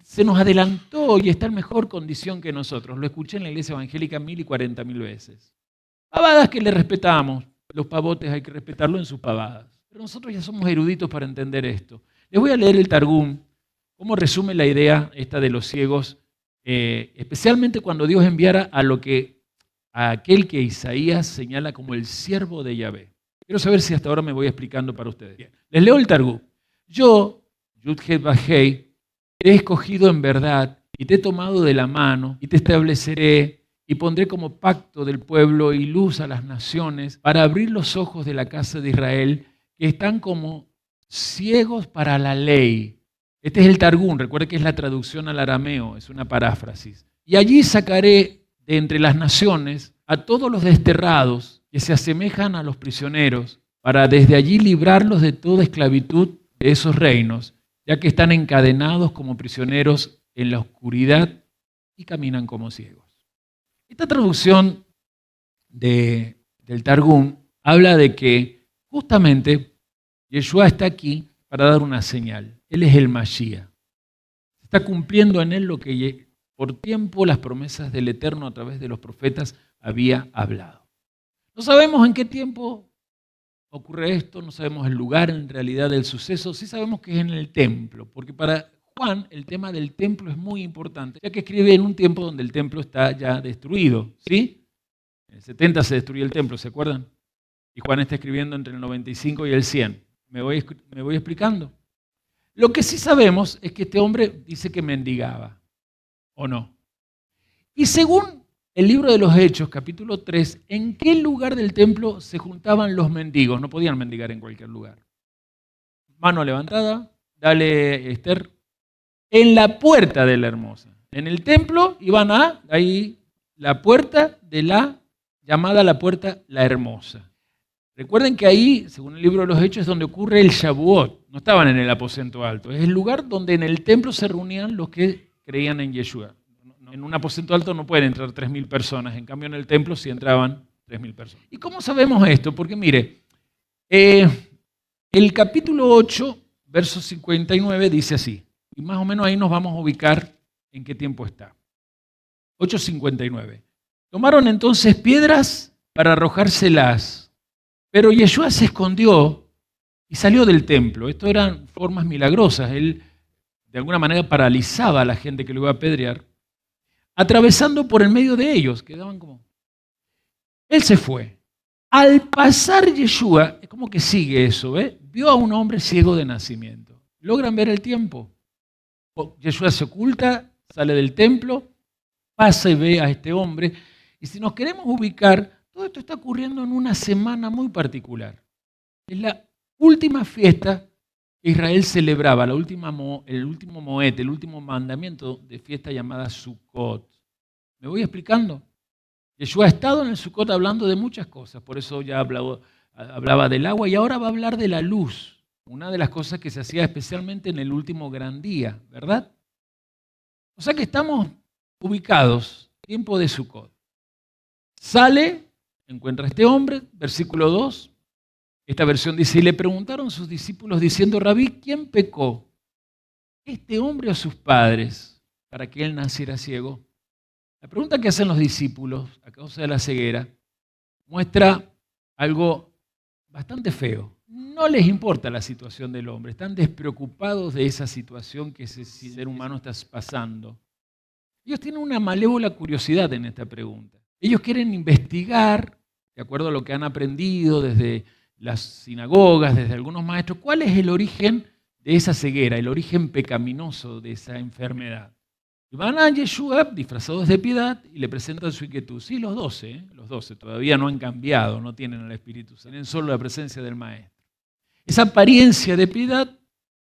se nos adelantó y está en mejor condición que nosotros. Lo escuché en la iglesia evangélica 1040.000 veces. Pavadas que le respetamos, los pavotes hay que respetarlo en sus pavadas. Pero nosotros ya somos eruditos para entender esto. Les voy a leer el Targum, cómo resume la idea esta de los ciegos, especialmente cuando Dios enviara a aquel que Isaías señala como el siervo de Yahvé. Quiero saber si hasta ahora me voy explicando para ustedes. Bien. Les leo el Targum. Yo, Yud-Het Vah-Hei, te he escogido en verdad y te he tomado de la mano y te estableceré y pondré como pacto del pueblo y luz a las naciones para abrir los ojos de la casa de Israel que están como ciegos para la ley. Este es el Targum, recuerde que es la traducción al arameo, es una paráfrasis. Y allí sacaré de entre las naciones a todos los desterrados que se asemejan a los prisioneros, para desde allí librarlos de toda esclavitud de esos reinos, ya que están encadenados como prisioneros en la oscuridad y caminan como ciegos. Esta traducción del Targum habla de que justamente Yeshua está aquí para dar una señal. Él es el Mashiach. Está cumpliendo en él lo que por tiempo las promesas del Eterno a través de los profetas había hablado. No sabemos en qué tiempo ocurre esto, no sabemos el lugar en realidad del suceso, sí sabemos que es en el templo, porque para Juan el tema del templo es muy importante, ya que escribe en un tiempo donde el templo está ya destruido, ¿sí? En el 70 se destruyó el templo, ¿se acuerdan? Y Juan está escribiendo entre el 95 y el 100. ¿Me voy explicando? Lo que sí sabemos es que este hombre dice que mendigaba, ¿o no? Y según el libro de los Hechos, capítulo 3, ¿en qué lugar del templo se juntaban los mendigos? No podían mendigar en cualquier lugar. Mano levantada, dale Esther, en la puerta de la hermosa. En el templo iban ahí la puerta de llamada la puerta la hermosa. Recuerden que ahí, según el libro de los Hechos, es donde ocurre el Shavuot. No estaban en el aposento alto. Es el lugar donde en el templo se reunían los que creían en Yeshua. En un aposento alto no pueden entrar 3.000 personas. En cambio, en el templo sí entraban 3.000 personas. ¿Y cómo sabemos esto? Porque mire, el capítulo 8, verso 59 dice así. Y más o menos ahí nos vamos a ubicar en qué tiempo está. 8:59. Tomaron entonces piedras para arrojárselas. Pero Yeshua se escondió y salió del templo. Esto eran formas milagrosas. Él, de alguna manera, paralizaba a la gente que lo iba a apedrear, atravesando por el medio de ellos. Quedaban como... Él se fue. Al pasar Yeshua, es como que sigue eso, vio a un hombre ciego de nacimiento. ¿Logran ver el tiempo? Yeshua se oculta, sale del templo, pasa y ve a este hombre. Y si nos queremos ubicar... Todo esto está ocurriendo en una semana muy particular. Es la última fiesta que Israel celebraba, el último Moed, el último mandamiento de fiesta llamada Sukkot. ¿Me voy explicando? Yeshua ha estado en el Sukkot hablando de muchas cosas, por eso ya hablaba del agua y ahora va a hablar de la luz, una de las cosas que se hacía especialmente en el último gran día, ¿verdad? O sea que estamos ubicados, tiempo de Sukkot. Sale... Encuentra a este hombre, versículo 2. Esta versión dice, y le preguntaron sus discípulos diciendo, Rabí, ¿quién pecó? ¿Este hombre o sus padres para que él naciera ciego? La pregunta que hacen los discípulos a causa de la ceguera muestra algo bastante feo. No les importa la situación del hombre, están despreocupados de esa situación que ese ser humano está pasando. Ellos tienen una malévola curiosidad en esta pregunta. Ellos quieren investigar, de acuerdo a lo que han aprendido desde las sinagogas, desde algunos maestros, cuál es el origen de esa ceguera, el origen pecaminoso de esa enfermedad. Y van a Yeshua disfrazados de piedad y le presentan su inquietud. Sí, los 12 todavía no han cambiado, no tienen el Espíritu Santo, tienen solo la presencia del Maestro. Esa apariencia de piedad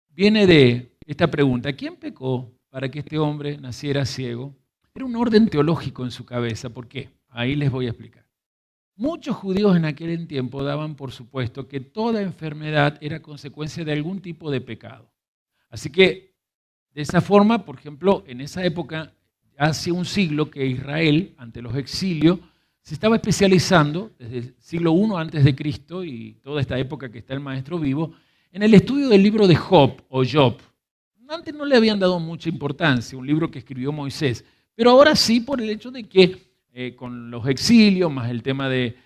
viene de esta pregunta, ¿quién pecó para que este hombre naciera ciego? Era un orden teológico en su cabeza, ¿por qué? Ahí les voy a explicar. Muchos judíos en aquel tiempo daban por supuesto que toda enfermedad era consecuencia de algún tipo de pecado. Así que, de esa forma, por ejemplo, en esa época, hace un siglo que Israel, ante los exilios, se estaba especializando desde el siglo I antes de Cristo y toda esta época que está el maestro vivo, en el estudio del libro de Job o Job. Antes no le habían dado mucha importancia, un libro que escribió Moisés, pero ahora sí por el hecho de que con los exilios, más el tema de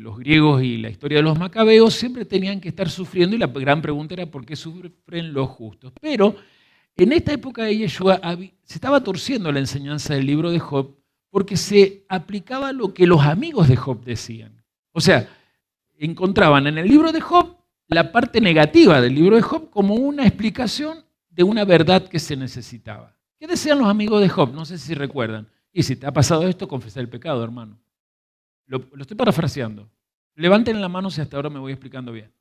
los griegos y la historia de los macabeos, siempre tenían que estar sufriendo y la gran pregunta era ¿por qué sufren los justos? Pero en esta época de Yeshua se estaba torciendo la enseñanza del libro de Job porque se aplicaba lo que los amigos de Job decían. O sea, encontraban en el libro de Job la parte negativa del libro de Job como una explicación de una verdad que se necesitaba. ¿Qué decían los amigos de Job? No sé si recuerdan. Y si te ha pasado esto, confesá el pecado, hermano. Lo estoy parafraseando. Levanten la mano si hasta ahora me voy explicando bien.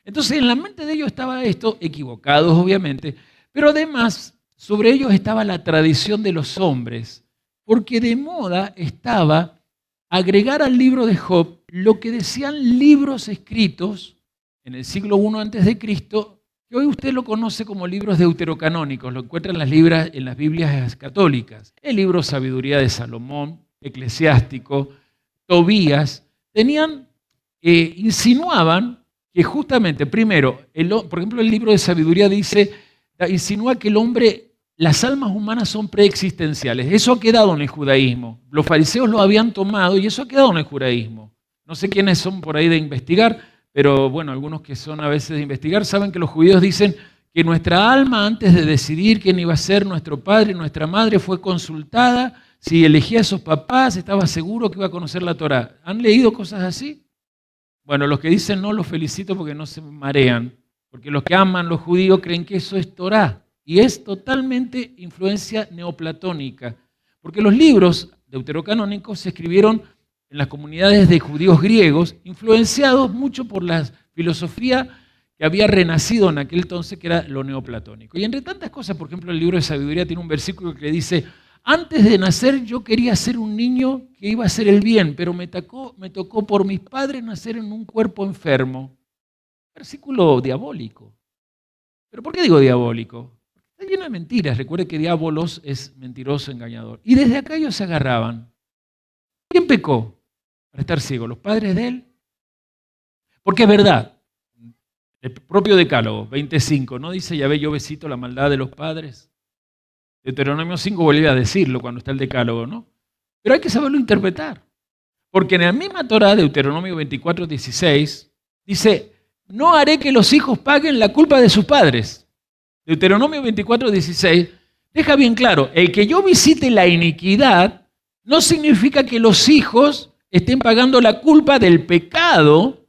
Entonces, en la mente de ellos estaba esto, equivocados obviamente, pero además sobre ellos estaba la tradición de los hombres, porque de moda estaba agregar al libro de Job lo que decían libros escritos en el siglo I antes de Cristo, que hoy usted lo conoce como libros deuterocanónicos, lo encuentra en las Biblias católicas. El libro Sabiduría de Salomón, Eclesiástico, Tobías, insinuaban que justamente, primero, por ejemplo, el libro de Sabiduría insinúa que las almas humanas son preexistenciales. Eso ha quedado en el judaísmo. Los fariseos lo habían tomado y eso ha quedado en el judaísmo. No sé quiénes son por ahí de investigar, pero bueno, algunos que son a veces de investigar saben que los judíos dicen que nuestra alma, antes de decidir quién iba a ser nuestro padre y nuestra madre, fue consultada. Si elegía a sus papás, estaba seguro que iba a conocer la Torá. ¿Han leído cosas así? Bueno, los que dicen no, los felicito porque no se marean. Porque los que aman los judíos creen que eso es Torá. Y es totalmente influencia neoplatónica. Porque los libros deuterocanónicos se escribieron en las comunidades de judíos griegos, influenciados mucho por la filosofía que había renacido en aquel entonces, que era lo neoplatónico. Y entre tantas cosas, por ejemplo, el libro de Sabiduría tiene un versículo que dice: antes de nacer yo quería ser un niño que iba a hacer el bien, pero me tocó por mis padres nacer en un cuerpo enfermo. Versículo diabólico. ¿Pero por qué digo diabólico? Está lleno de mentiras. Recuerde que diabolos es mentiroso, engañador. Y desde acá ellos se agarraban. ¿Quién pecó para estar ciego? ¿Los padres de él? Porque es verdad. El propio Decálogo 25, ¿no dice Yahvé, yo besito la maldad de los padres? Deuteronomio 5 vuelve a decirlo cuando está el Decálogo, ¿no? Pero hay que saberlo interpretar. Porque en la misma Torá, Deuteronomio 24, 16, dice: no haré que los hijos paguen la culpa de sus padres. Deuteronomio 24, 16 deja bien claro: el que yo visite la iniquidad no significa que los hijos estén pagando la culpa del pecado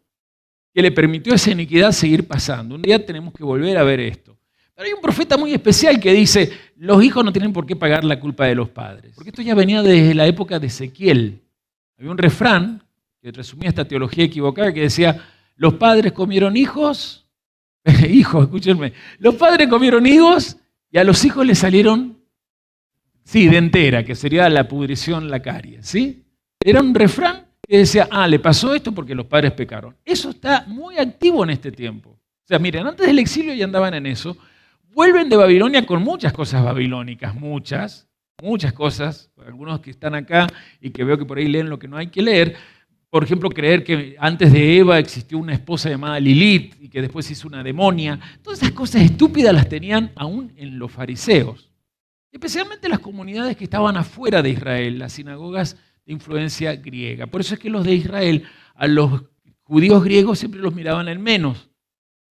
que le permitió a esa iniquidad seguir pasando. Un día tenemos que volver a ver esto. Pero hay un profeta muy especial que dice: los hijos no tienen por qué pagar la culpa de los padres. Porque esto ya venía desde la época de Ezequiel. Había un refrán que resumía esta teología equivocada que decía: los padres comieron hijos, escúchenme, los padres comieron higos y a los hijos les salieron, dentera, que sería la pudrición, la caries, ¿sí? Era un refrán que decía: le pasó esto porque los padres pecaron. Eso está muy activo en este tiempo. O sea, miren, antes del exilio ya andaban en eso. Vuelven de Babilonia con muchas cosas babilónicas, muchas cosas. Algunos que están acá y que veo que por ahí leen lo que no hay que leer. Por ejemplo, creer que antes de Eva existió una esposa llamada Lilith y que después hizo una demonia. Todas esas cosas estúpidas las tenían aún en los fariseos. Especialmente las comunidades que estaban afuera de Israel, las sinagogas de influencia griega. Por eso es que los de Israel, a los judíos griegos siempre los miraban en menos,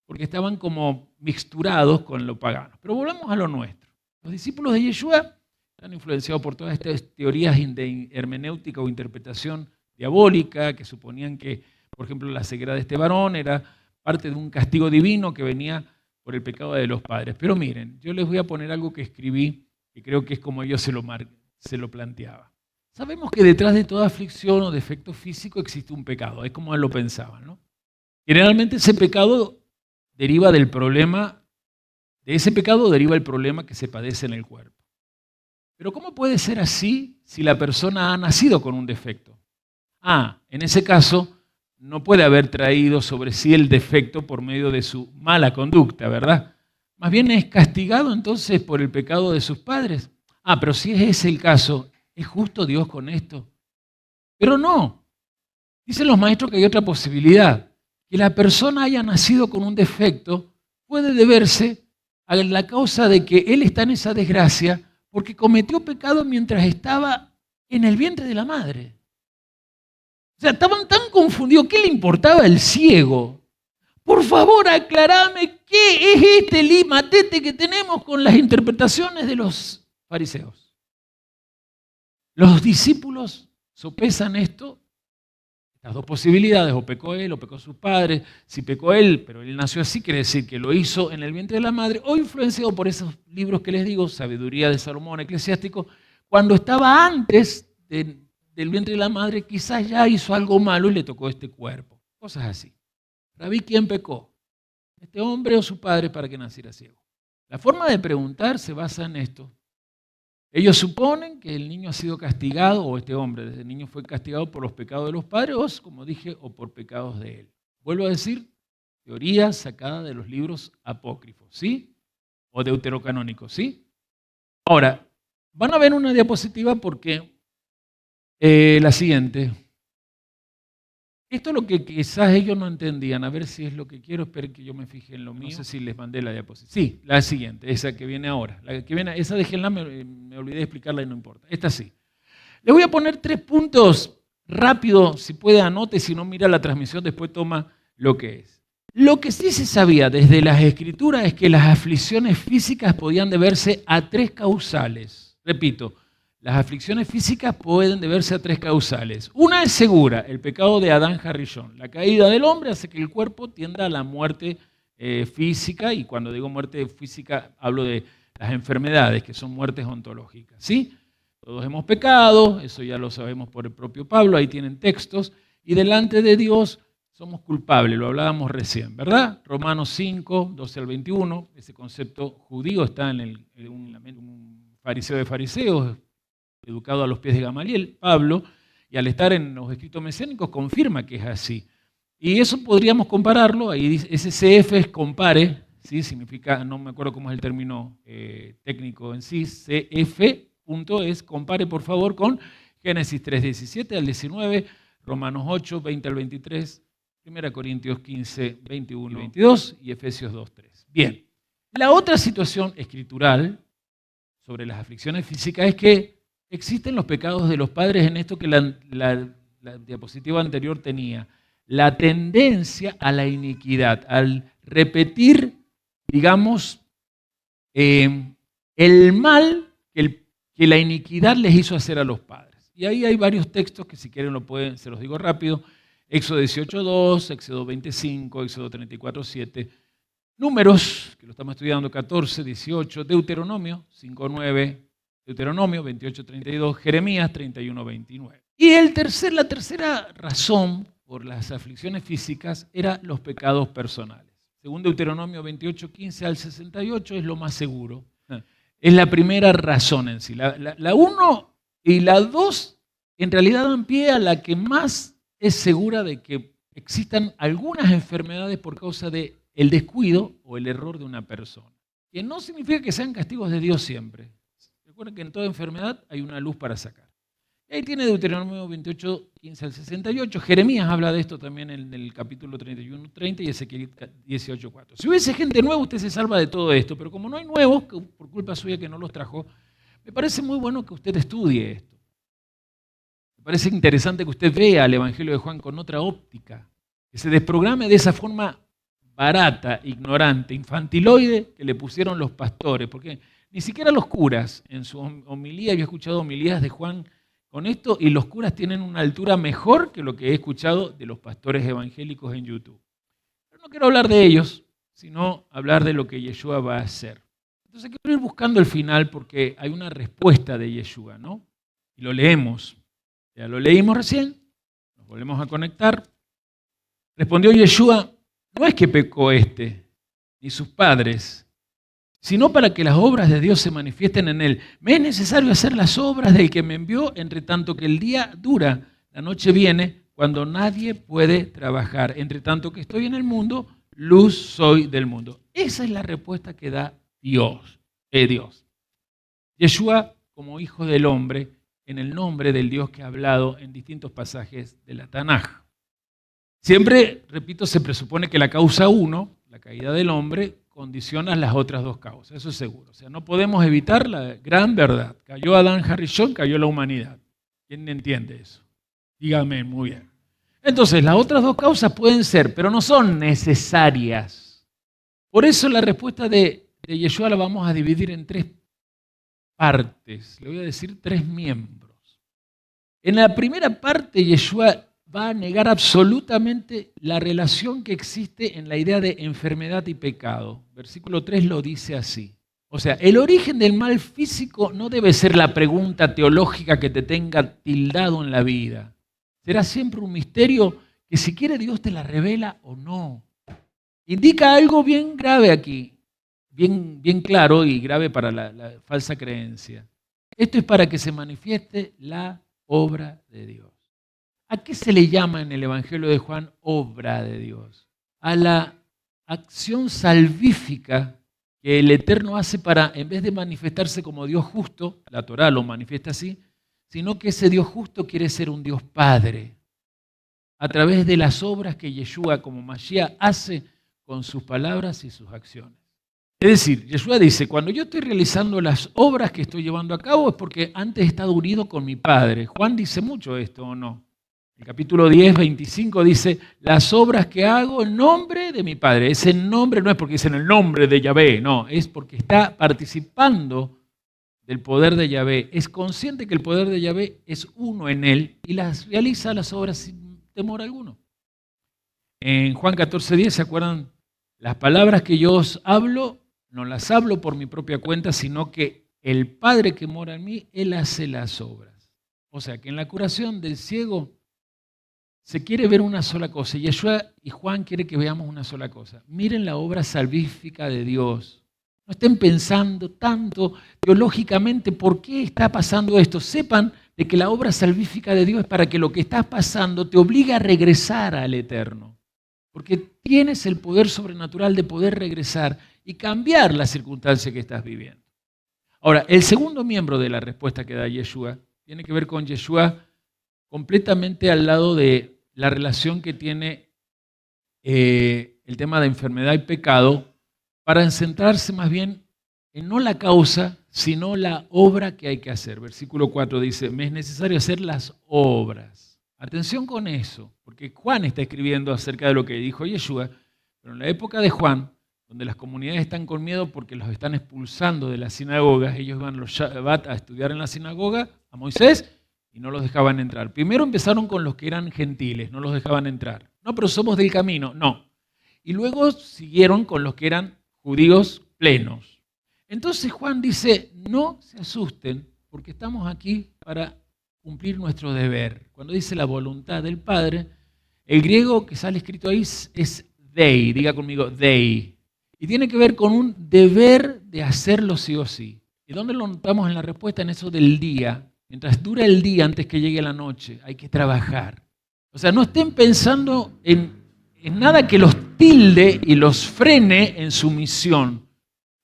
porque estaban como mixturados con lo pagano. Pero volvamos a lo nuestro. Los discípulos de Yeshua están influenciados por todas estas teorías de hermenéutica o interpretación diabólica, que suponían que, por ejemplo, la ceguera de este varón era parte de un castigo divino que venía por el pecado de los padres. Pero miren, yo les voy a poner algo que escribí, que creo que es como yo se lo planteaba. Sabemos que detrás de toda aflicción o defecto físico existe un pecado, es como él lo pensaba, ¿no? Generalmente ese pecado deriva del problema, de ese pecado deriva el problema que se padece en el cuerpo. Pero ¿cómo puede ser así si la persona ha nacido con un defecto? En ese caso, no puede haber traído sobre sí el defecto por medio de su mala conducta, ¿verdad? Más bien es castigado entonces por el pecado de sus padres. Pero si ese es el caso, ¿es justo Dios con esto? Pero no. Dicen los maestros que hay otra posibilidad. Que la persona haya nacido con un defecto puede deberse a la causa de que él está en esa desgracia porque cometió pecado mientras estaba en el vientre de la madre. O sea, estaban tan confundidos. ¿Qué le importaba el ciego? Por favor, aclarame qué es este limatete que tenemos con las interpretaciones de los fariseos. Los discípulos sopesan esto, las dos posibilidades, o pecó él o pecó sus padres. Si pecó él, pero él nació así, quiere decir que lo hizo en el vientre de la madre, o influenciado por esos libros que les digo, Sabiduría de Salomón, Eclesiástico, cuando estaba antes del vientre de la madre, quizás ya hizo algo malo y le tocó este cuerpo. Cosas así. Rabí, ¿quién pecó? ¿Este hombre o su padre para que naciera ciego? La forma de preguntar se basa en esto. Ellos suponen que el niño ha sido castigado, o este hombre desde niño fue castigado por los pecados de los padres, o, como dije, o por pecados de él. Vuelvo a decir, teoría sacada de los libros apócrifos, ¿sí? O deuterocanónicos, ¿sí? Ahora, van a ver una diapositiva porque la siguiente. Esto es lo que quizás ellos no entendían. A ver si es lo que quiero. Esperen que yo me fije en lo mío. No sé si les mandé la diapositiva. Sí, la siguiente, esa que viene ahora. La que viene, esa déjenla, me olvidé de explicarla y no importa. Esta sí. Les voy a poner 3 puntos rápido. Si puede anote, si no mira la transmisión, después toma lo que es. Lo que sí se sabía desde las Escrituras es que las aflicciones físicas podían deberse a 3 causales. Repito. Las aflicciones físicas pueden deberse a 3 causales. Una es segura, el pecado de Adán Harrison. La caída del hombre hace que el cuerpo tienda a la muerte física, y cuando digo muerte física hablo de las enfermedades, que son muertes ontológicas. ¿Sí? Todos hemos pecado, eso ya lo sabemos por el propio Pablo, ahí tienen textos, y delante de Dios somos culpables, lo hablábamos recién, ¿verdad? Romanos 5, 12 al 21, ese concepto judío está en un fariseo de fariseos, educado a los pies de Gamaliel, Pablo, y al estar en los escritos mesiánicos confirma que es así. Y eso podríamos compararlo, ahí dice, ese CF es compare, ¿sí? Significa, no me acuerdo cómo es el término técnico en sí, CF punto es, compare por favor con Génesis 3, 17 al 19, Romanos 8, 20 al 23, 1 Corintios 15, 21 y 22 y Efesios 2, 3. Bien, la otra situación escritural sobre las aflicciones físicas es que existen los pecados de los padres en esto que la diapositiva anterior tenía. La tendencia a la iniquidad, al repetir, digamos, el mal que la iniquidad les hizo hacer a los padres. Y ahí hay varios textos que si quieren lo pueden, se los digo rápido. Éxodo 18.2, Éxodo 25, Éxodo 34.7. Números, que lo estamos estudiando, 14, 18. Deuteronomio 5.9. Deuteronomio 28:32, Jeremías 31:29. Y la tercera razón por las aflicciones físicas era los pecados personales. Según Deuteronomio 28:15 al 68 es lo más seguro. Es la primera razón en sí. La 1 y la 2 en realidad dan pie a la que más es segura de que existan algunas enfermedades por causa del descuido o el error de una persona. Que no significa que sean castigos de Dios siempre. Recuerden que en toda enfermedad hay una luz para sacar. Y ahí tiene Deuteronomio 28:15 al 68. Jeremías habla de esto también en el capítulo 31:30 y Ezequiel 18:4. Si hubiese gente nueva, usted se salva de todo esto, pero como no hay nuevos, por culpa suya que no los trajo, me parece muy bueno que usted estudie esto. Me parece interesante que usted vea el Evangelio de Juan con otra óptica, que se desprograme de esa forma barata, ignorante, infantiloide que le pusieron los pastores, porque ni siquiera los curas, en su homilía, yo he escuchado homilías de Juan con esto, y los curas tienen una altura mejor que lo que he escuchado de los pastores evangélicos en YouTube. Pero no quiero hablar de ellos, sino hablar de lo que Yeshua va a hacer. Entonces quiero ir buscando el final porque hay una respuesta de Yeshua, ¿no? Y lo leemos. Ya lo leímos recién, nos volvemos a conectar. Respondió Yeshua, no es que pecó ni sus padres, sino para que las obras de Dios se manifiesten en él. Me es necesario hacer las obras del que me envió, entre tanto que el día dura, la noche viene, cuando nadie puede trabajar. Entre tanto que estoy en el mundo, luz soy del mundo. Esa es la respuesta que da Dios. Yeshua, como hijo del hombre, en el nombre del Dios que ha hablado en distintos pasajes de la Tanaj. Siempre, repito, se presupone que la causa 1, la caída del hombre, condiciona las otras dos causas, eso es seguro. O sea, no podemos evitar la gran verdad. Cayó Adán Harrison, cayó la humanidad. ¿Quién entiende eso? Dígame, muy bien. Entonces, las otras dos causas pueden ser, pero no son necesarias. Por eso la respuesta de Yeshua la vamos a dividir en 3 partes. Le voy a decir 3 miembros. En la primera parte, Yeshua va a negar absolutamente la relación que existe en la idea de enfermedad y pecado. Versículo 3 lo dice así. O sea, el origen del mal físico no debe ser la pregunta teológica que te tenga tildado en la vida. Será siempre un misterio que si quiere Dios te la revela o no. Indica algo bien grave aquí, bien claro y grave para la falsa creencia. Esto es para que se manifieste la obra de Dios. ¿A qué se le llama en el Evangelio de Juan obra de Dios? A la acción salvífica que el Eterno hace para, en vez de manifestarse como Dios justo, la Torá lo manifiesta así, sino que ese Dios justo quiere ser un Dios Padre, a través de las obras que Yeshua como Mashiach hace con sus palabras y sus acciones. Es decir, Yeshua dice, cuando yo estoy realizando las obras que estoy llevando a cabo es porque antes he estado unido con mi Padre. Juan dice mucho esto, ¿o no? El capítulo 10, 25 dice, las obras que hago en nombre de mi Padre. Ese nombre no es porque dice en el nombre de Yahvé, no, es porque está participando del poder de Yahvé. Es consciente que el poder de Yahvé es uno en él y realiza las obras sin temor alguno. En Juan 14, 10, ¿se acuerdan? Las palabras que yo os hablo, no las hablo por mi propia cuenta, sino que el Padre que mora en mí, Él hace las obras. O sea, que en la curación del ciego se quiere ver una sola cosa. Yeshua y Juan quieren que veamos una sola cosa. Miren la obra salvífica de Dios. No estén pensando tanto teológicamente por qué está pasando esto. Sepan de que la obra salvífica de Dios es para que lo que está pasando te obligue a regresar al Eterno. Porque tienes el poder sobrenatural de poder regresar y cambiar la circunstancia que estás viviendo. Ahora, el segundo miembro de la respuesta que da Yeshua tiene que ver con Yeshua completamente al lado de la relación que tiene el tema de enfermedad y pecado, para centrarse más bien en no la causa, sino la obra que hay que hacer. Versículo 4 dice, me es necesario hacer las obras. Atención con eso, porque Juan está escribiendo acerca de lo que dijo Yeshua, pero en la época de Juan, donde las comunidades están con miedo porque los están expulsando de las sinagogas, ellos van los Shabbat a estudiar en la sinagoga a Moisés y no los dejaban entrar. Primero empezaron con los que eran gentiles, no los dejaban entrar. No, pero somos del camino, no. Y luego siguieron con los que eran judíos plenos. Entonces Juan dice, no se asusten porque estamos aquí para cumplir nuestro deber. Cuando dice la voluntad del Padre, el griego que sale escrito ahí es dei, diga conmigo dei. Y tiene que ver con un deber de hacerlo sí o sí. ¿Y dónde lo notamos en la respuesta? En eso del día. Mientras dura el día antes que llegue la noche, hay que trabajar. O sea, no estén pensando en nada que los tilde y los frene en su misión.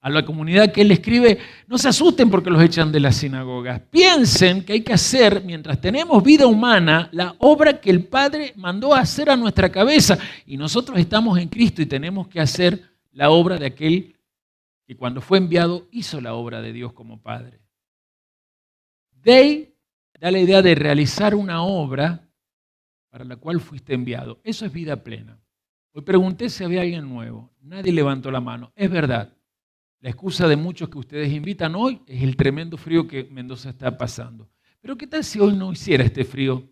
A la comunidad que él escribe, no se asusten porque los echan de las sinagogas. Piensen que hay que hacer, mientras tenemos vida humana, la obra que el Padre mandó a hacer a nuestra cabeza. Y nosotros estamos en Cristo y tenemos que hacer la obra de aquel que cuando fue enviado hizo la obra de Dios como Padre. Dei da la idea de realizar una obra para la cual fuiste enviado. Eso es vida plena. Hoy pregunté si había alguien nuevo. Nadie levantó la mano. Es verdad. La excusa de muchos que ustedes invitan hoy es el tremendo frío que Mendoza está pasando. Pero ¿qué tal si hoy no hiciera este frío?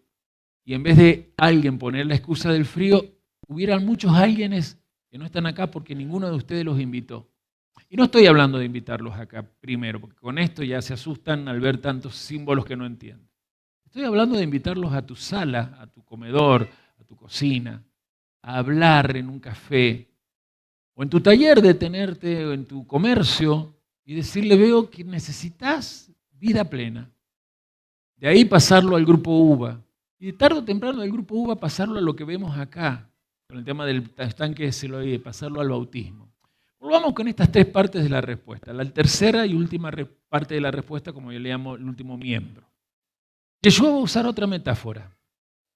Y en vez de alguien poner la excusa del frío, hubieran muchos alguienes que no están acá porque ninguno de ustedes los invitó. Y no estoy hablando de invitarlos acá primero, porque con esto ya se asustan al ver tantos símbolos que no entienden. Estoy hablando de invitarlos a tu sala, a tu comedor, a tu cocina, a hablar en un café, o en tu taller, detenerte, o en tu comercio, y decirle, veo que necesitas vida plena. De ahí pasarlo al grupo UVA. Y de tarde o temprano del grupo UVA pasarlo a lo que vemos acá, con el tema del estanque de Siloé, pasarlo al bautismo. Volvamos con estas 3 partes de la respuesta. La tercera y última parte de la respuesta, como yo le llamo el último miembro. Yeshua va a usar otra metáfora,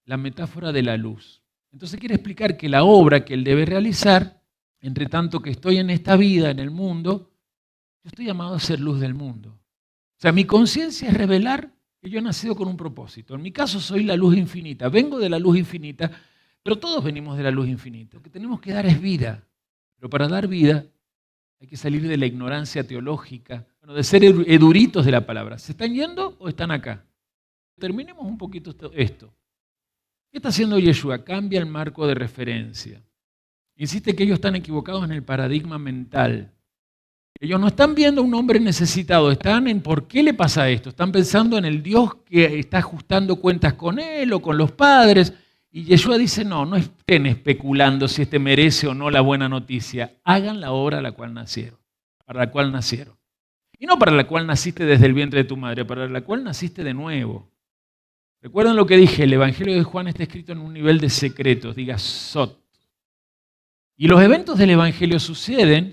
la metáfora de la luz. Entonces quiere explicar que la obra que él debe realizar, entre tanto que estoy en esta vida, en el mundo, yo estoy llamado a ser luz del mundo. O sea, mi conciencia es revelar que yo he nacido con un propósito. En mi caso soy la luz infinita, vengo de la luz infinita, pero todos venimos de la luz infinita. Lo que tenemos que dar es vida. Pero para dar vida hay que salir de la ignorancia teológica, de ser eduritos de la palabra. ¿Se están yendo o están acá? Terminemos un poquito esto. ¿Qué está haciendo Yeshua? Cambia el marco de referencia. Insiste que ellos están equivocados en el paradigma mental. Ellos no están viendo a un hombre necesitado, están en por qué le pasa esto. Están pensando en el Dios que está ajustando cuentas con él o con los padres. Y Yeshua dice, no estén especulando si este merece o no la buena noticia. Hagan la obra a la cual nacieron, para la cual nacieron. Y no para la cual naciste desde el vientre de tu madre, para la cual naciste de nuevo. Recuerden lo que dije, el Evangelio de Juan está escrito en un nivel de secretos, diga Sot. Y los eventos del Evangelio suceden,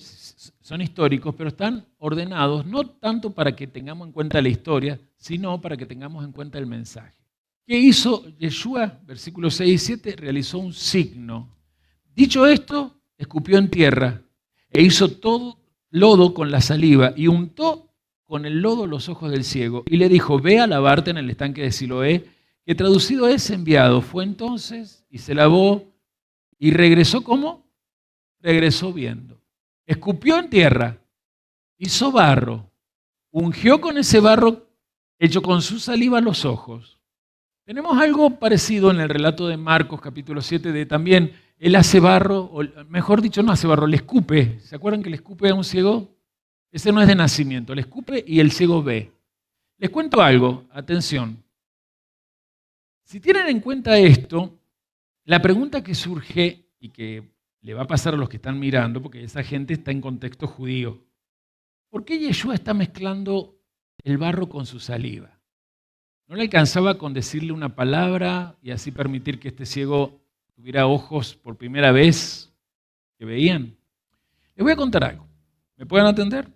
son históricos, pero están ordenados no tanto para que tengamos en cuenta la historia, sino para que tengamos en cuenta el mensaje. ¿Qué hizo Yeshua? Versículos 6 y 7, realizó un signo. Dicho esto, escupió en tierra e hizo todo lodo con la saliva y untó con el lodo los ojos del ciego y le dijo, ve a lavarte en el estanque de Siloé, que traducido es enviado. Fue entonces y se lavó y regresó, ¿cómo? Regresó viendo. Escupió en tierra, hizo barro, ungió con ese barro hecho con su saliva los ojos. Tenemos algo parecido en el relato de Marcos capítulo 7, de también él hace barro, o mejor dicho no hace barro, le escupe. ¿Se acuerdan que le escupe a un ciego? Ese no es de nacimiento, le escupe y el ciego ve. Les cuento algo, atención. Si tienen en cuenta esto, la pregunta que surge y que le va a pasar a los que están mirando, porque esa gente está en contexto judío, ¿por qué Yeshua está mezclando el barro con su saliva? ¿No le alcanzaba con decirle una palabra y así permitir que este ciego tuviera ojos por primera vez que veían? Les voy a contar algo. ¿Me pueden atender?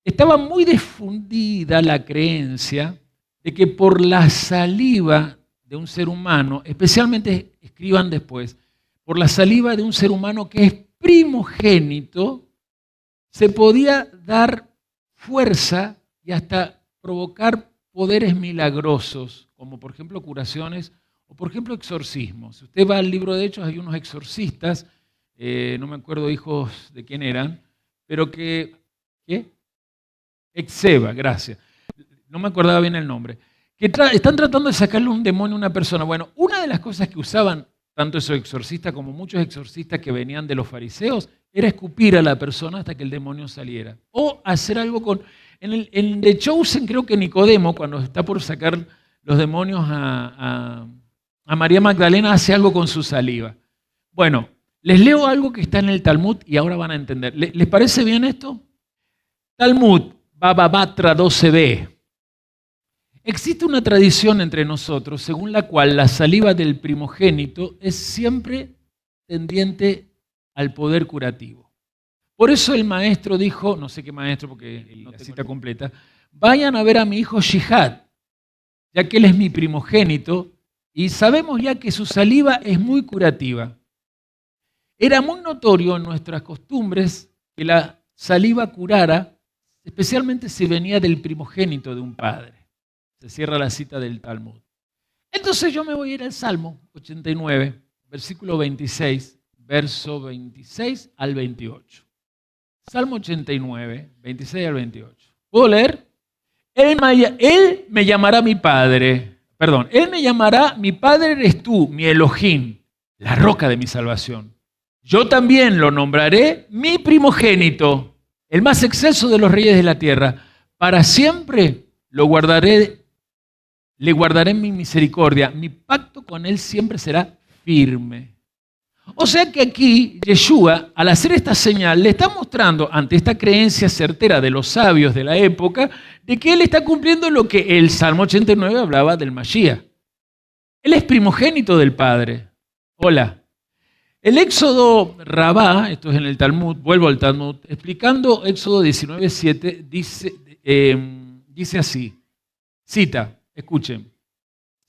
Estaba muy difundida la creencia de que por la saliva de un ser humano, especialmente escriban después, por la saliva de un ser humano que es primogénito, se podía dar fuerza y hasta provocar poderes milagrosos, como por ejemplo curaciones o por ejemplo exorcismos. Si usted va al libro de Hechos, hay unos exorcistas, no me acuerdo hijos de quién eran, pero que, ¿qué? Exeba, gracias. No me acordaba bien el nombre. Que están tratando de sacarle un demonio a una persona. Bueno, una de las cosas que usaban tanto esos exorcistas como muchos exorcistas que venían de los fariseos era escupir a la persona hasta que el demonio saliera. O hacer algo con... En The Chosen creo que Nicodemo, cuando está por sacar los demonios a María Magdalena, hace algo con su saliva. Bueno, les leo algo que está en el Talmud y ahora van a entender. ¿Les parece bien esto? Talmud, Baba Batra 12b. Existe una tradición entre nosotros según la cual la saliva del primogénito es siempre tendiente al poder curativo. Por eso el maestro dijo, no sé qué maestro porque la cita completa, vayan a ver a mi hijo Shihad, ya que él es mi primogénito y sabemos ya que su saliva es muy curativa. Era muy notorio en nuestras costumbres que la saliva curara, especialmente si venía del primogénito de un padre. Se cierra la cita del Talmud. Entonces yo me voy a ir al Salmo 89, versículo 26, verso 26 al 28. Salmo 89, 26 al 28. ¿Puedo leer? Él me llamará mi padre. Perdón, él me llamará, mi padre eres tú, mi Elohim, la roca de mi salvación. Yo también lo nombraré mi primogénito, el más excelso de los reyes de la tierra. Para siempre lo guardaré. Le guardaré mi misericordia, mi pacto con él siempre será firme. O sea que aquí Yeshua, al hacer esta señal, le está mostrando ante esta creencia certera de los sabios de la época, de que él está cumpliendo lo que el Salmo 89 hablaba del Mashiach. Él es primogénito del Padre. Hola. El Éxodo Rabá, esto es en el Talmud, vuelvo al Talmud, explicando Éxodo 19:7, dice así, cita, escuchen,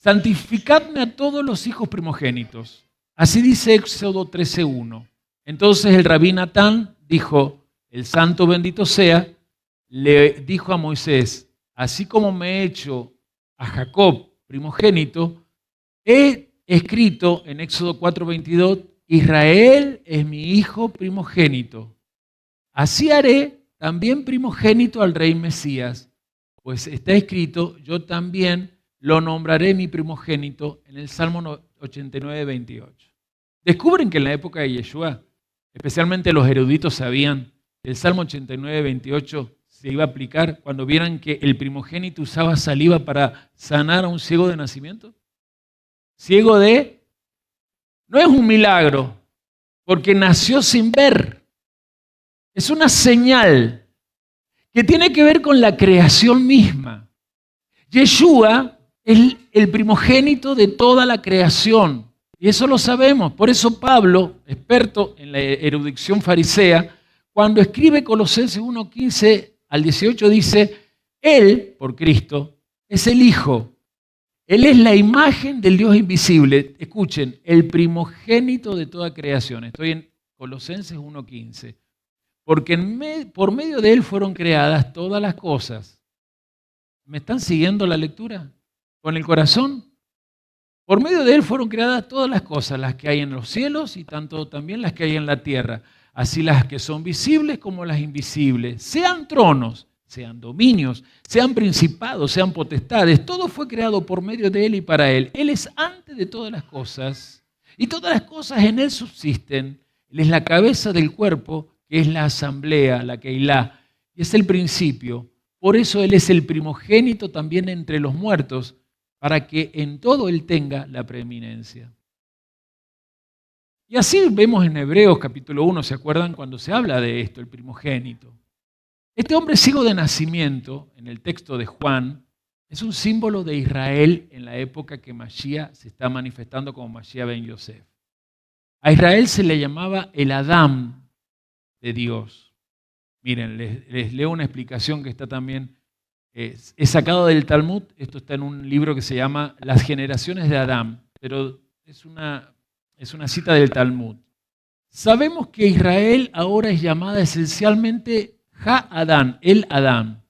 santificadme a todos los hijos primogénitos. Así dice Éxodo 13:1. Entonces el rabí Natán dijo, el santo bendito sea, le dijo a Moisés, así como me he hecho a Jacob primogénito, he escrito en Éxodo 4:22, Israel es mi hijo primogénito. Así haré también primogénito al rey Mesías, pues está escrito, yo también lo nombraré mi primogénito en el Salmo 89:28. Descubren que en la época de Yeshua, especialmente los eruditos sabían que el Salmo 89:28 se iba a aplicar cuando vieran que el primogénito usaba saliva para sanar a un ciego de nacimiento. Ciego de... No es un milagro, porque nació sin ver. Es una señal que tiene que ver con la creación misma. Yeshua es el primogénito de toda la creación. Y eso lo sabemos. Por eso Pablo, experto en la erudición farisea, cuando escribe Colosenses 1:15 al 18 dice, Él, por Cristo, es el Hijo. Él es la imagen del Dios invisible. Escuchen, el primogénito de toda creación. Estoy en Colosenses 1:15. Porque por medio de Él fueron creadas todas las cosas. ¿Me están siguiendo la lectura? ¿Con el corazón? Por medio de Él fueron creadas todas las cosas, las que hay en los cielos y tanto también las que hay en la tierra. Así las que son visibles como las invisibles. Sean tronos, sean dominios, sean principados, sean potestades. Todo fue creado por medio de Él y para Él. Él es antes de todas las cosas y todas las cosas en Él subsisten. Él es la cabeza del cuerpo, que es la asamblea, la Keilah, y es el principio. Por eso Él es el primogénito también entre los muertos, para que en todo Él tenga la preeminencia. Y así vemos en Hebreos capítulo 1, ¿se acuerdan? Cuando se habla de esto, el primogénito. Este hombre ciego de nacimiento, en el texto de Juan, es un símbolo de Israel en la época que Mashiach se está manifestando como Mashiach ben Yosef. A Israel se le llamaba el Adán de Dios. Miren, les leo una explicación que está también, es sacado del Talmud, esto está en un libro que se llama Las generaciones de Adán, pero es una cita del Talmud. Sabemos que Israel ahora es llamada esencialmente Ha-Adán, el Adán.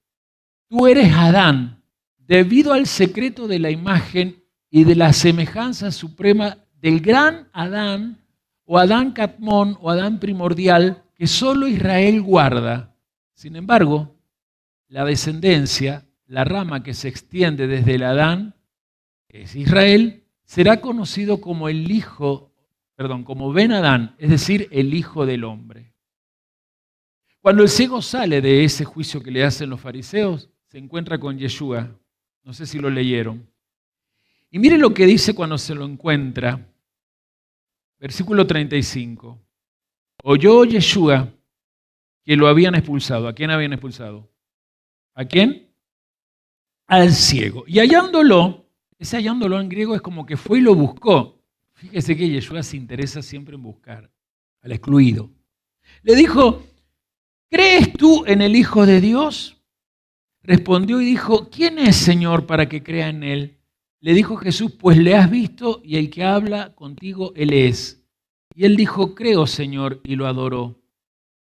Tú eres Adán, debido al secreto de la imagen y de la semejanza suprema del gran Adán, o Adán Catmón, o Adán primordial, que solo Israel guarda. Sin embargo, la descendencia, la rama que se extiende desde el Adán, que es Israel, será conocido como como Ben Adán, es decir, el Hijo del Hombre. Cuando el ciego sale de ese juicio que le hacen los fariseos, se encuentra con Yeshua. No sé si lo leyeron. Y miren lo que dice cuando se lo encuentra. Versículo 35. Oyó Yeshua que lo habían expulsado. ¿A quién habían expulsado? ¿A quién? Al ciego. Y hallándolo, ese hallándolo en griego es como que fue y lo buscó. Fíjese que Yeshua se interesa siempre en buscar al excluido. Le dijo, ¿crees tú en el Hijo de Dios? Respondió y dijo, ¿quién es, Señor, para que crea en Él? Le dijo Jesús, pues le has visto y el que habla contigo, Él es. Y él dijo, creo, Señor, y lo adoró.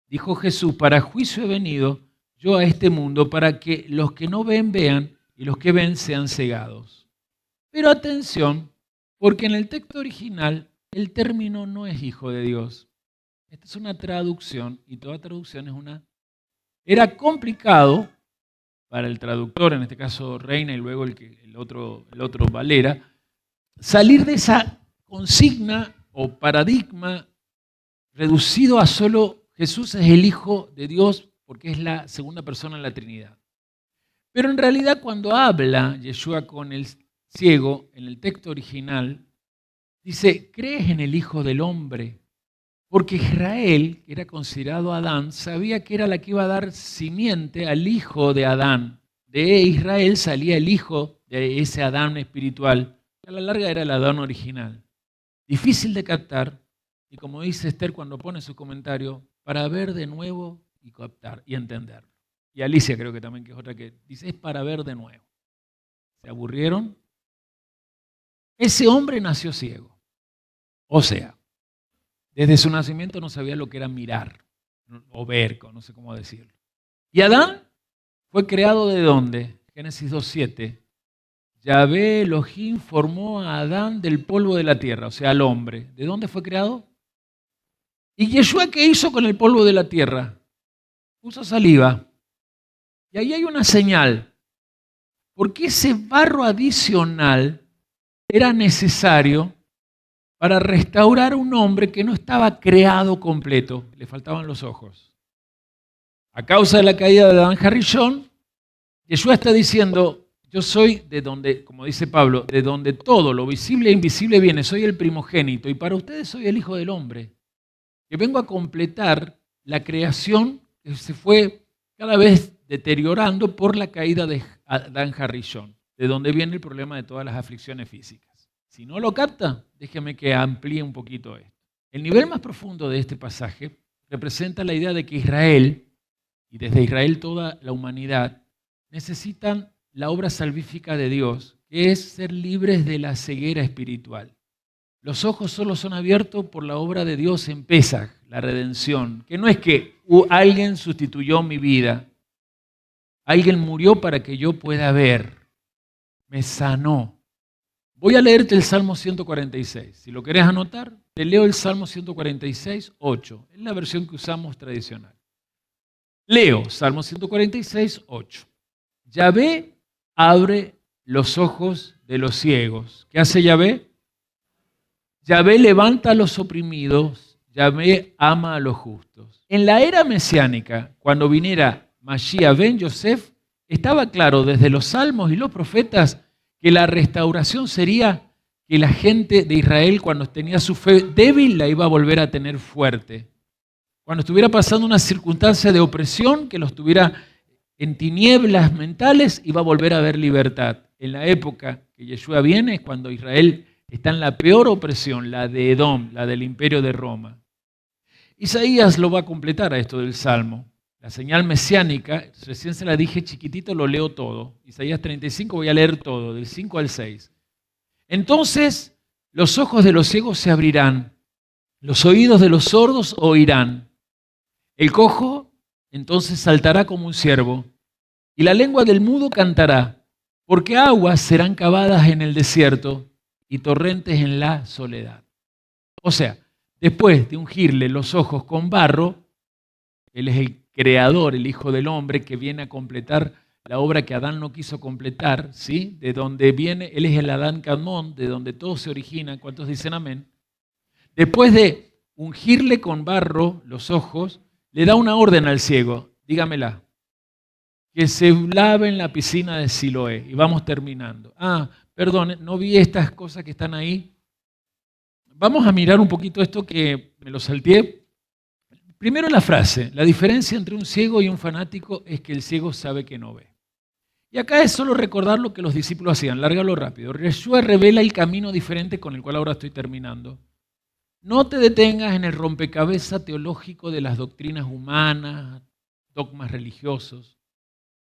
Dijo Jesús, para juicio he venido yo a este mundo, para que los que no ven, vean, y los que ven sean cegados. Pero atención, porque en el texto original el término no es Hijo de Dios. Esta es una traducción, y toda traducción es una... Era complicado para el traductor, en este caso Reina y luego el otro Valera, salir de esa consigna o paradigma reducido a solo Jesús es el Hijo de Dios porque es la segunda persona en la Trinidad. Pero en realidad cuando habla Yeshua con el ciego en el texto original, dice, ¿crees en el Hijo del Hombre? Porque Israel, que era considerado Adán, sabía que era la que iba a dar simiente al hijo de Adán. De Israel salía el hijo de ese Adán espiritual. A la larga era el Adán original. Difícil de captar, y como dice Esther cuando pone su comentario, para ver de nuevo y captar y entender. Y Alicia creo que también, que es otra que dice, es para ver de nuevo. ¿Se aburrieron? Ese hombre nació ciego. O sea, desde su nacimiento no sabía lo que era mirar o ver, no sé cómo decirlo. ¿Y Adán fue creado de dónde? Génesis 2:7. Yahvé Elohim formó a Adán del polvo de la tierra, o sea, al hombre. ¿De dónde fue creado? ¿Y Yeshua qué hizo con el polvo de la tierra? Puso saliva. Y ahí hay una señal. Porque ese barro adicional era necesario para restaurar a un hombre que no estaba creado completo. Le faltaban los ojos. A causa de la caída de Adán Harrison, Yeshua está diciendo, yo soy de donde, como dice Pablo, de donde todo, lo visible e invisible viene, soy el primogénito y para ustedes soy el Hijo del Hombre, que vengo a completar la creación que se fue cada vez deteriorando por la caída de Adán Harrison, de donde viene el problema de todas las aflicciones físicas. Si no lo capta, déjeme que amplíe un poquito esto. El nivel más profundo de este pasaje representa la idea de que Israel, y desde Israel toda la humanidad, necesitan la obra salvífica de Dios, que es ser libres de la ceguera espiritual. Los ojos solo son abiertos por la obra de Dios en Pesaj, la redención, que no es que alguien sustituyó mi vida, alguien murió para que yo pueda ver, me sanó. Voy a leerte el Salmo 146. Si lo querés anotar, te leo el Salmo 146, 8. Es la versión que usamos tradicional. Leo Salmo 146, 8. Yahvé abre los ojos de los ciegos. ¿Qué hace Yahvé? Yahvé levanta a los oprimidos, Yahvé ama a los justos. En la era mesiánica, cuando viniera Mashiach ben Yosef, estaba claro desde los salmos y los profetas que la restauración sería que la gente de Israel, cuando tenía su fe débil, la iba a volver a tener fuerte. Cuando estuviera pasando una circunstancia de opresión que los tuviera en tinieblas mentales, iba a volver a haber libertad. En la época que Yeshua viene es cuando Israel está en la peor opresión, la de Edom, la del imperio de Roma. Isaías lo va a completar a esto del Salmo. La señal mesiánica, recién se la dije chiquitito, lo leo todo. Isaías 35 voy a leer todo, del 5 al 6. Entonces los ojos de los ciegos se abrirán, los oídos de los sordos oirán. El cojo entonces saltará como un ciervo, y la lengua del mudo cantará, porque aguas serán cavadas en el desierto y torrentes en la soledad. O sea, después de ungirle los ojos con barro, Él es el creador, el Hijo del Hombre, que viene a completar la obra que Adán no quiso completar, ¿sí? De donde viene, Él es el Adán Kadmón, de donde todo se origina. ¿Cuántos dicen amén? Después de ungirle con barro los ojos, le da una orden al ciego, dígamela, que se lave en la piscina de Siloé. Y vamos terminando. Perdón, no vi estas cosas que están ahí. Vamos a mirar un poquito esto que me lo salteé. Primero la frase, la diferencia entre un ciego y un fanático es que el ciego sabe que no ve. Y acá es solo recordar lo que los discípulos hacían, lárgalo rápido. Yeshua revela el camino diferente con el cual ahora estoy terminando. No te detengas en el rompecabezas teológico de las doctrinas humanas, dogmas religiosos.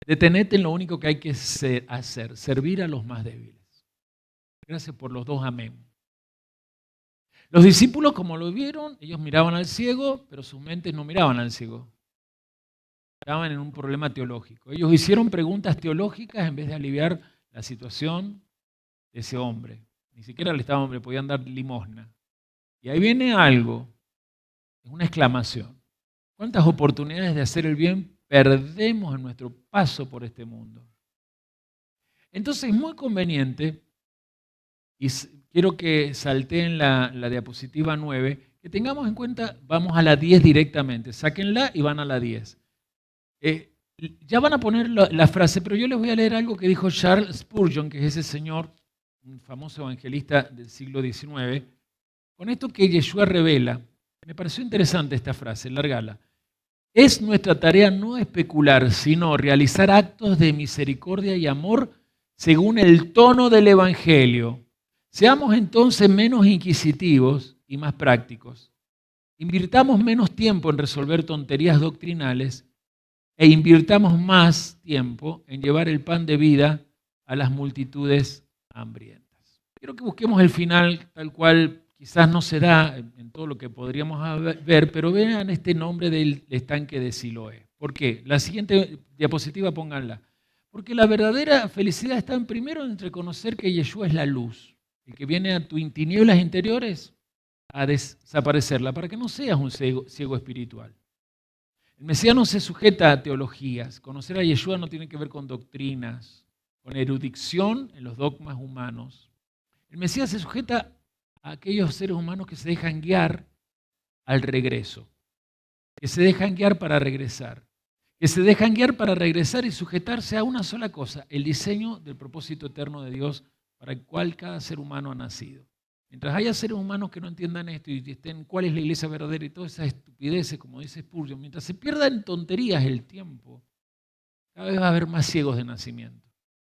Detenete en lo único que hay que hacer, servir a los más débiles. Gracias por los dos amén. Los discípulos, como lo vieron, ellos miraban al ciego, pero sus mentes no miraban al ciego. Estaban en un problema teológico. Ellos hicieron preguntas teológicas en vez de aliviar la situación de ese hombre. Ni siquiera le podían dar limosna. Y ahí viene algo, es una exclamación. ¿Cuántas oportunidades de hacer el bien perdemos en nuestro paso por este mundo? Entonces es muy conveniente, y quiero que salteen la diapositiva 9, que tengamos en cuenta, vamos a la 10 directamente, sáquenla y van a la 10. Ya van a poner la frase, pero yo les voy a leer algo que dijo Charles Spurgeon, que es ese señor, un famoso evangelista del siglo XIX, con esto que Yeshua revela. Me pareció interesante esta frase, lárgala. Es nuestra tarea no especular, sino realizar actos de misericordia y amor según el tono del Evangelio. Seamos entonces menos inquisitivos y más prácticos. Invirtamos menos tiempo en resolver tonterías doctrinales e invirtamos más tiempo en llevar el pan de vida a las multitudes hambrientas. Quiero que busquemos el final tal cual quizás no se da en todo lo que podríamos ver, pero vean este nombre del estanque de Siloé. ¿Por qué? La siguiente diapositiva pónganla. Porque la verdadera felicidad está primero en reconocer que Yeshua es la luz, el que viene a tus tinieblas interiores a desaparecerla, para que no seas un ciego espiritual. El Mesías no se sujeta a teologías. Conocer a Yeshua no tiene que ver con doctrinas, con erudición en los dogmas humanos. El Mesías se sujeta a aquellos seres humanos que se dejan guiar al regreso, que se dejan guiar para regresar, que se dejan guiar para regresar y sujetarse a una sola cosa, el diseño del propósito eterno de Dios para el cual cada ser humano ha nacido. Mientras haya seres humanos que no entiendan esto y estén cuál es la iglesia verdadera y todas esas estupideces, como dice Spurgeon, mientras se pierda en tonterías el tiempo, cada vez va a haber más ciegos de nacimiento.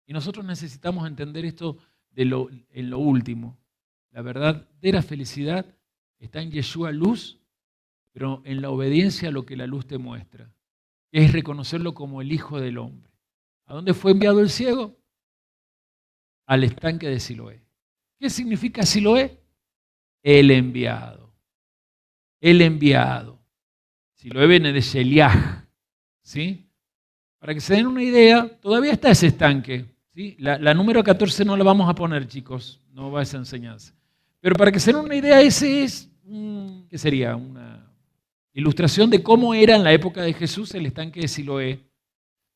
Y nosotros necesitamos entender esto en lo último. La verdadera felicidad está en Yeshua luz, pero en la obediencia a lo que la luz te muestra, que es reconocerlo como el Hijo del Hombre. ¿A dónde fue enviado el ciego? Al estanque de Siloé. ¿Qué significa Siloé? El enviado. El enviado. Siloé viene de Sheliach, ¿sí? Para que se den una idea, todavía está ese estanque, ¿sí? La número 14 no la vamos a poner, chicos, no va a esa enseñanza. Pero para que se den una idea, ese es, ¿qué sería? Una ilustración de cómo era en la época de Jesús el estanque de Siloé.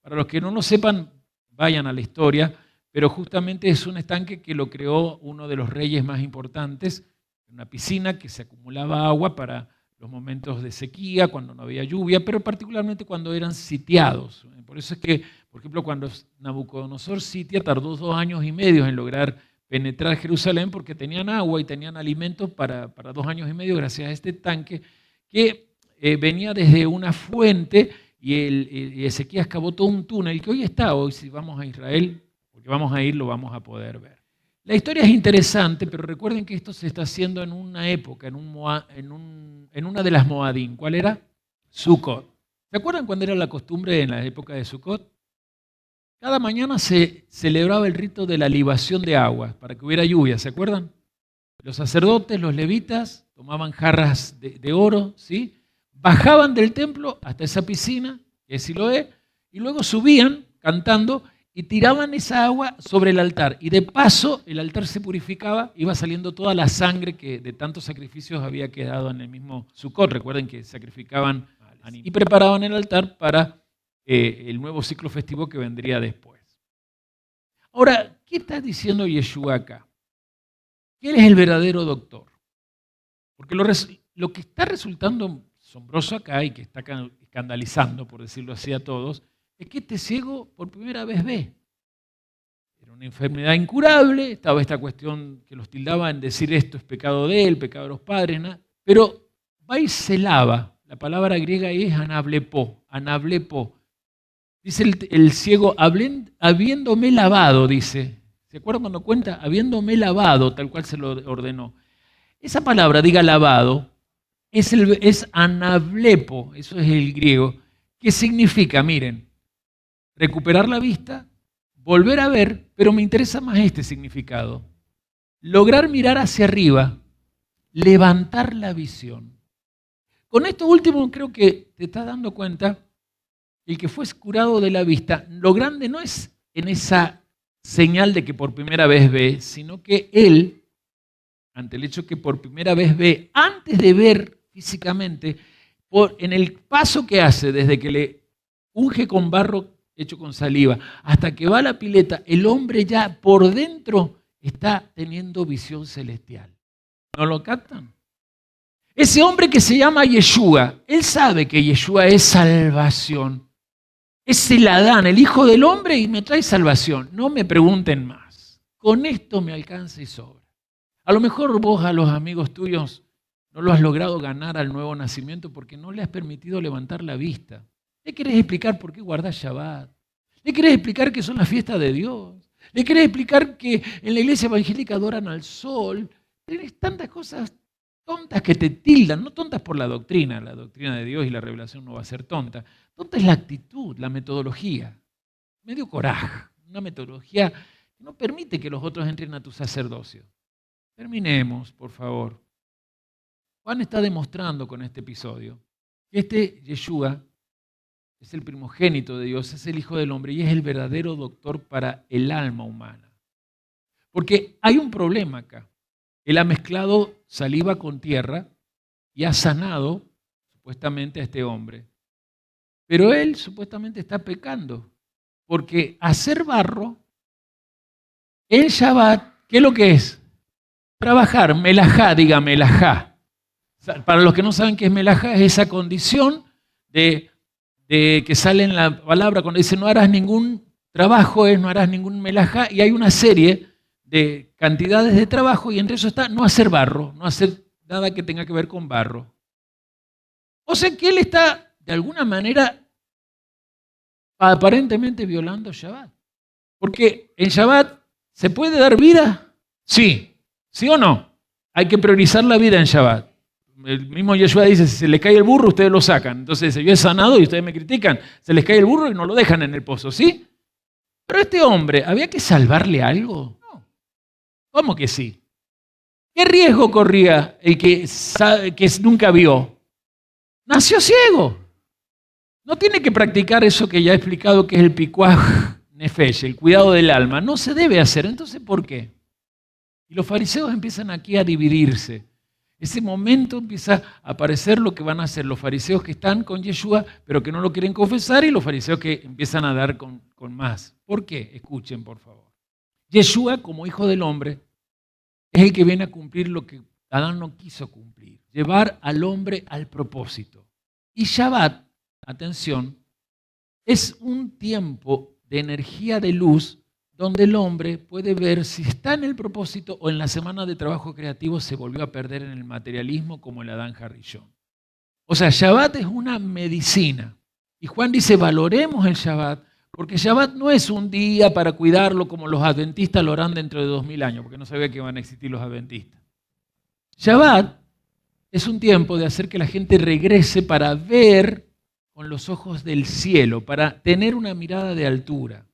Para los que no lo sepan, vayan a la historia. Pero justamente es un estanque que lo creó uno de los reyes más importantes, una piscina que se acumulaba agua para los momentos de sequía, cuando no había lluvia, pero particularmente cuando eran sitiados. Por eso es que, por ejemplo, cuando Nabucodonosor sitia, tardó 2 años y medio en lograr penetrar Jerusalén porque tenían agua y tenían alimentos para 2 años y medio gracias a este tanque que venía desde una fuente y Ezequías cavó todo un túnel que hoy si vamos a Israel, porque vamos a ir, lo vamos a poder ver. La historia es interesante, pero recuerden que esto se está haciendo en una época, en una de las Moadim. ¿Cuál era? Sukkot. ¿Se acuerdan cuándo era la costumbre en la época de Sukkot? Cada mañana se celebraba el rito de la libación de agua para que hubiera lluvia, ¿se acuerdan? Los sacerdotes, los levitas, tomaban jarras de oro, ¿sí? Bajaban del templo hasta esa piscina, que es Siloé, y luego subían cantando y tiraban esa agua sobre el altar. Y de paso, el altar se purificaba, iba saliendo toda la sangre que de tantos sacrificios había quedado en el mismo Sukkot. Recuerden que sacrificaban y preparaban el altar para el nuevo ciclo festivo que vendría después. Ahora, ¿qué está diciendo Yeshua acá? Que Él es el verdadero doctor. Porque lo que está resultando asombroso acá y que está escandalizando, por decirlo así, a todos, es que este ciego por primera vez ve. Era una enfermedad incurable, estaba esta cuestión que los tildaba en decir esto es pecado de él, pecado de los padres, ¿no? Pero va y se lava. La palabra griega es anablepo. Dice el ciego, habiéndome lavado, dice. ¿Se acuerdan cuando cuenta? Habiéndome lavado, tal cual se lo ordenó. Esa palabra, diga lavado, es anablepo, eso es el griego, que significa, miren, recuperar la vista, volver a ver, pero me interesa más este significado. Lograr mirar hacia arriba, levantar la visión. Con esto último creo que te estás dando cuenta, el que fue curado de la vista, lo grande no es en esa señal de que por primera vez ve, sino que él, ante el hecho que por primera vez ve, antes de ver físicamente, en el paso que hace desde que le unge con barro hecho con saliva, hasta que va a la pileta, el hombre ya por dentro está teniendo visión celestial. ¿No lo captan? Ese hombre que se llama Yeshua, él sabe que Yeshua es salvación. Es el Adán, el Hijo del Hombre, y me trae salvación. No me pregunten más. Con esto me alcanza y sobra. A lo mejor vos a los amigos tuyos no lo has logrado ganar al nuevo nacimiento porque no le has permitido levantar la vista. ¿Le querés explicar por qué guardás Shabbat? ¿Le querés explicar que son las fiestas de Dios? ¿Le querés explicar que en la iglesia evangélica adoran al sol? Tenés tantas cosas tontas que te tildan, no tontas por la doctrina de Dios y la revelación no va a ser tonta. Tonta es la actitud, la metodología. Medio coraje, una metodología No permite que los otros entren a tu sacerdocio. Terminemos, por favor. Juan está demostrando con este episodio que este Yeshua es el primogénito de Dios, es el Hijo del Hombre y es el verdadero doctor para el alma humana. Porque hay un problema acá. Él ha mezclado saliva con tierra y ha sanado supuestamente a este hombre. Pero él supuestamente está pecando. Porque hacer barro en Shabbat, ¿qué es lo que es? Trabajar, melajá, diga melajá. Para los que no saben qué es melajá, es esa condición de que sale en la palabra cuando dice no harás ningún trabajo, no harás ningún melajá, y hay una serie de cantidades de trabajo y entre eso está no hacer barro, no hacer nada que tenga que ver con barro. O sea que él está de alguna manera aparentemente violando Shabbat. Porque en Shabbat ¿se puede dar vida? Sí. ¿Sí o no? Hay que priorizar la vida en Shabbat. El mismo Yeshua dice, si se les cae el burro, ustedes lo sacan. Entonces, yo he sanado y ustedes me critican. Se les cae el burro y no lo dejan en el pozo, ¿sí? Pero a este hombre, ¿había que salvarle algo? No. ¿Cómo que sí? ¿Qué riesgo corría el que nunca vio? Nació ciego. No tiene que practicar eso que ya he explicado, que es el pikuaj nefesh, el cuidado del alma. No se debe hacer. Entonces, ¿por qué? Y los fariseos empiezan aquí a dividirse. Ese momento empieza a aparecer lo que van a hacer los fariseos que están con Yeshua, pero que no lo quieren confesar, y los fariseos que empiezan a dar con más. ¿Por qué? Escuchen, por favor. Yeshua, como Hijo del Hombre, es el que viene a cumplir lo que Adán no quiso cumplir, llevar al hombre al propósito. Y Shabbat, atención, es un tiempo de energía de luz donde el hombre puede ver si está en el propósito o en la semana de trabajo creativo se volvió a perder en el materialismo como el Adán Harrison. O sea, Shabbat es una medicina. Y Juan dice, valoremos el Shabbat, porque Shabbat no es un día para cuidarlo como los adventistas lo harán dentro de 2000 años, porque no sabía que van a existir los adventistas. Shabbat es un tiempo de hacer que la gente regrese para ver con los ojos del cielo, para tener una mirada de altura.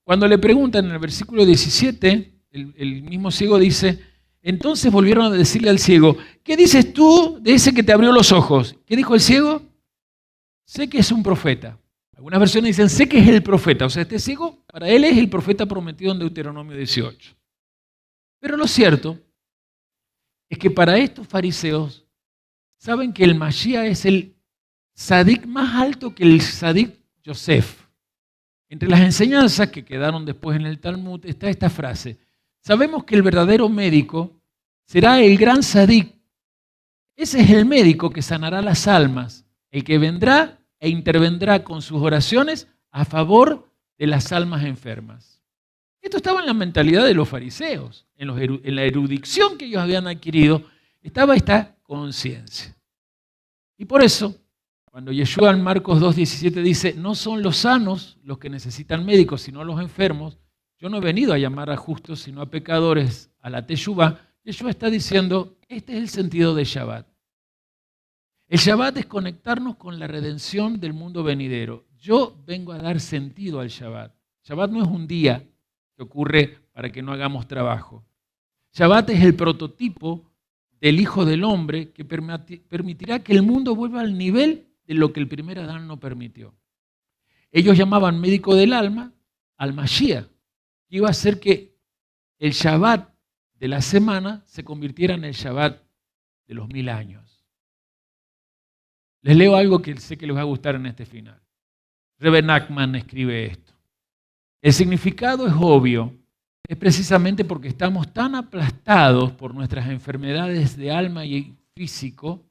Cuando le preguntan en el versículo 17, el mismo ciego dice, entonces volvieron a decirle al ciego, ¿qué dices tú de ese que te abrió los ojos? ¿Qué dijo el ciego? Sé que es un profeta. Algunas versiones dicen, sé que es el profeta. O sea, este ciego, para él es el profeta prometido en Deuteronomio 18. Pero lo cierto es que para estos fariseos, saben que el Mashiach es el tzadik más alto que el tzadik Yosef. Entre las enseñanzas que quedaron después en el Talmud está esta frase. Sabemos que el verdadero médico será el gran tzadik. Ese es el médico que sanará las almas, el que vendrá e intervendrá con sus oraciones a favor de las almas enfermas. Esto estaba en la mentalidad de los fariseos, en la erudición que ellos habían adquirido, estaba esta conciencia. Y por eso, cuando Yeshua en Marcos 2:17 dice, no son los sanos los que necesitan médicos, sino los enfermos, yo no he venido a llamar a justos, sino a pecadores, a la teshuvá, Yeshua está diciendo, este es el sentido de Shabbat. El Shabbat es conectarnos con la redención del mundo venidero. Yo vengo a dar sentido al Shabbat. Shabbat no es un día que ocurre para que no hagamos trabajo. Shabbat es el prototipo del Hijo del Hombre que permitirá que el mundo vuelva al nivel de lo que el primer Adán no permitió. Ellos llamaban médico del alma al Mashiach, que iba a hacer que el Shabbat de la semana se convirtiera en el Shabbat de los 1000 años. Les leo algo que sé que les va a gustar en este final. Rebbe Nachman escribe esto. El significado es obvio. Es precisamente porque estamos tan aplastados por nuestras enfermedades de alma y físico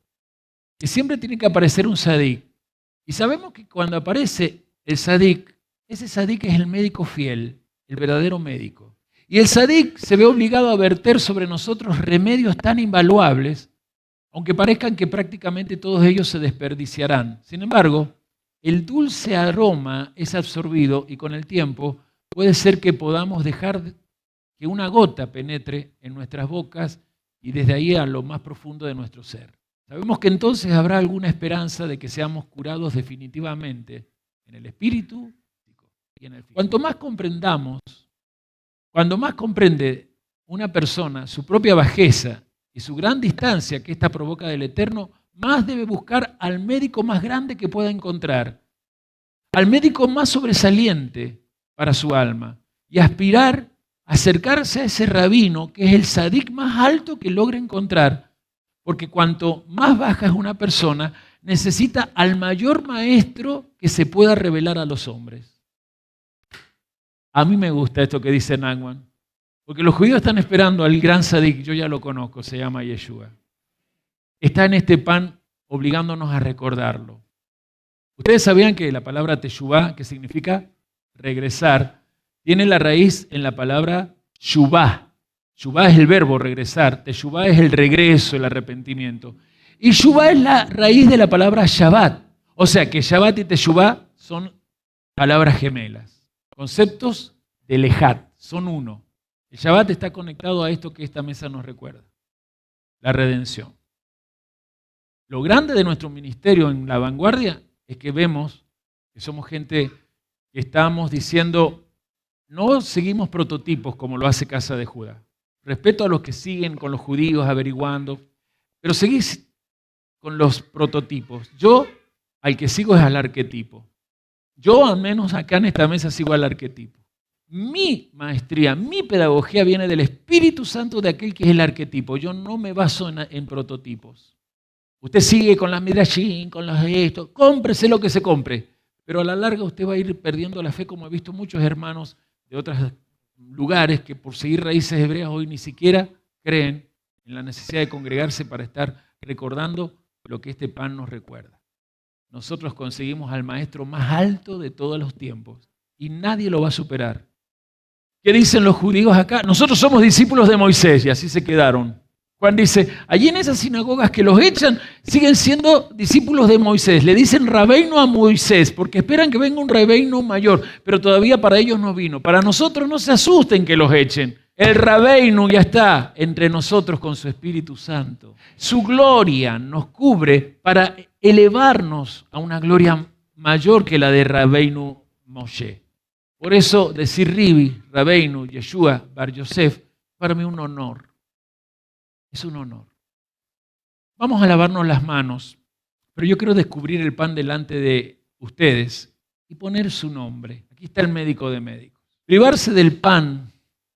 que siempre tiene que aparecer un tzadik. Y sabemos que cuando aparece el tzadik, ese tzadik es el médico fiel, el verdadero médico. Y el tzadik se ve obligado a verter sobre nosotros remedios tan invaluables, aunque parezcan que prácticamente todos ellos se desperdiciarán. Sin embargo, el dulce aroma es absorbido y con el tiempo puede ser que podamos dejar que una gota penetre en nuestras bocas y desde ahí a lo más profundo de nuestro ser. Sabemos que entonces habrá alguna esperanza de que seamos curados definitivamente en el espíritu y en el físico. Cuanto más comprendamos Cuando más comprende una persona su propia bajeza y su gran distancia que ésta provoca del Eterno, más debe buscar al médico más grande que pueda encontrar, al médico más sobresaliente para su alma, y aspirar a acercarse a ese rabino que es el sadik más alto que logre encontrar, porque cuanto más baja es una persona, necesita al mayor maestro que se pueda revelar a los hombres. A mí me gusta esto que dice Nachman, porque los judíos están esperando al gran sadik, yo ya lo conozco, se llama Yeshua. Está en este pan obligándonos a recordarlo. Ustedes sabían que la palabra teshuvá, que significa regresar, tiene la raíz en la palabra shuvá. Shuvá es el verbo regresar, teshuvá es el regreso, el arrepentimiento. Y shuvá es la raíz de la palabra Shabbat. O sea que Shabbat y teshuvá son palabras gemelas. Conceptos de lejat, son uno. El Shabbat está conectado a esto que esta mesa nos recuerda, la redención. Lo grande de nuestro ministerio en la vanguardia es que vemos que somos gente que estamos diciendo, no seguimos prototipos como lo hace Casa de Judá. Respeto a los que siguen con los judíos averiguando, pero seguís con los prototipos. Yo al que sigo es al arquetipo. Yo al menos acá en esta mesa sigo al arquetipo. Mi maestría, mi pedagogía viene del Espíritu Santo de aquel que es el arquetipo. Yo no me baso en prototipos. Usted sigue con las midrashim, con las esto, cómprese lo que se compre, pero a la larga usted va a ir perdiendo la fe, como he visto muchos hermanos de otros lugares que por seguir raíces hebreas hoy ni siquiera creen en la necesidad de congregarse para estar recordando lo que este pan nos recuerda. Nosotros conseguimos al maestro más alto de todos los tiempos y nadie lo va a superar. ¿Qué dicen los judíos acá? Nosotros somos discípulos de Moisés y así se quedaron. Juan dice, allí en esas sinagogas que los echan, siguen siendo discípulos de Moisés. Le dicen rabeino a Moisés, porque esperan que venga un rabeino mayor, pero todavía para ellos no vino. Para nosotros no se asusten que los echen. El rabeino ya está entre nosotros con su Espíritu Santo. Su gloria nos cubre para elevarnos a una gloria mayor que la de rabeino Moshe. Por eso decir Ribi, rabeino, Yeshua, Bar Yosef, para mí es un honor. Es un honor. Vamos a lavarnos las manos, pero yo quiero descubrir el pan delante de ustedes y poner su nombre. Aquí está el médico de médicos. Privarse del pan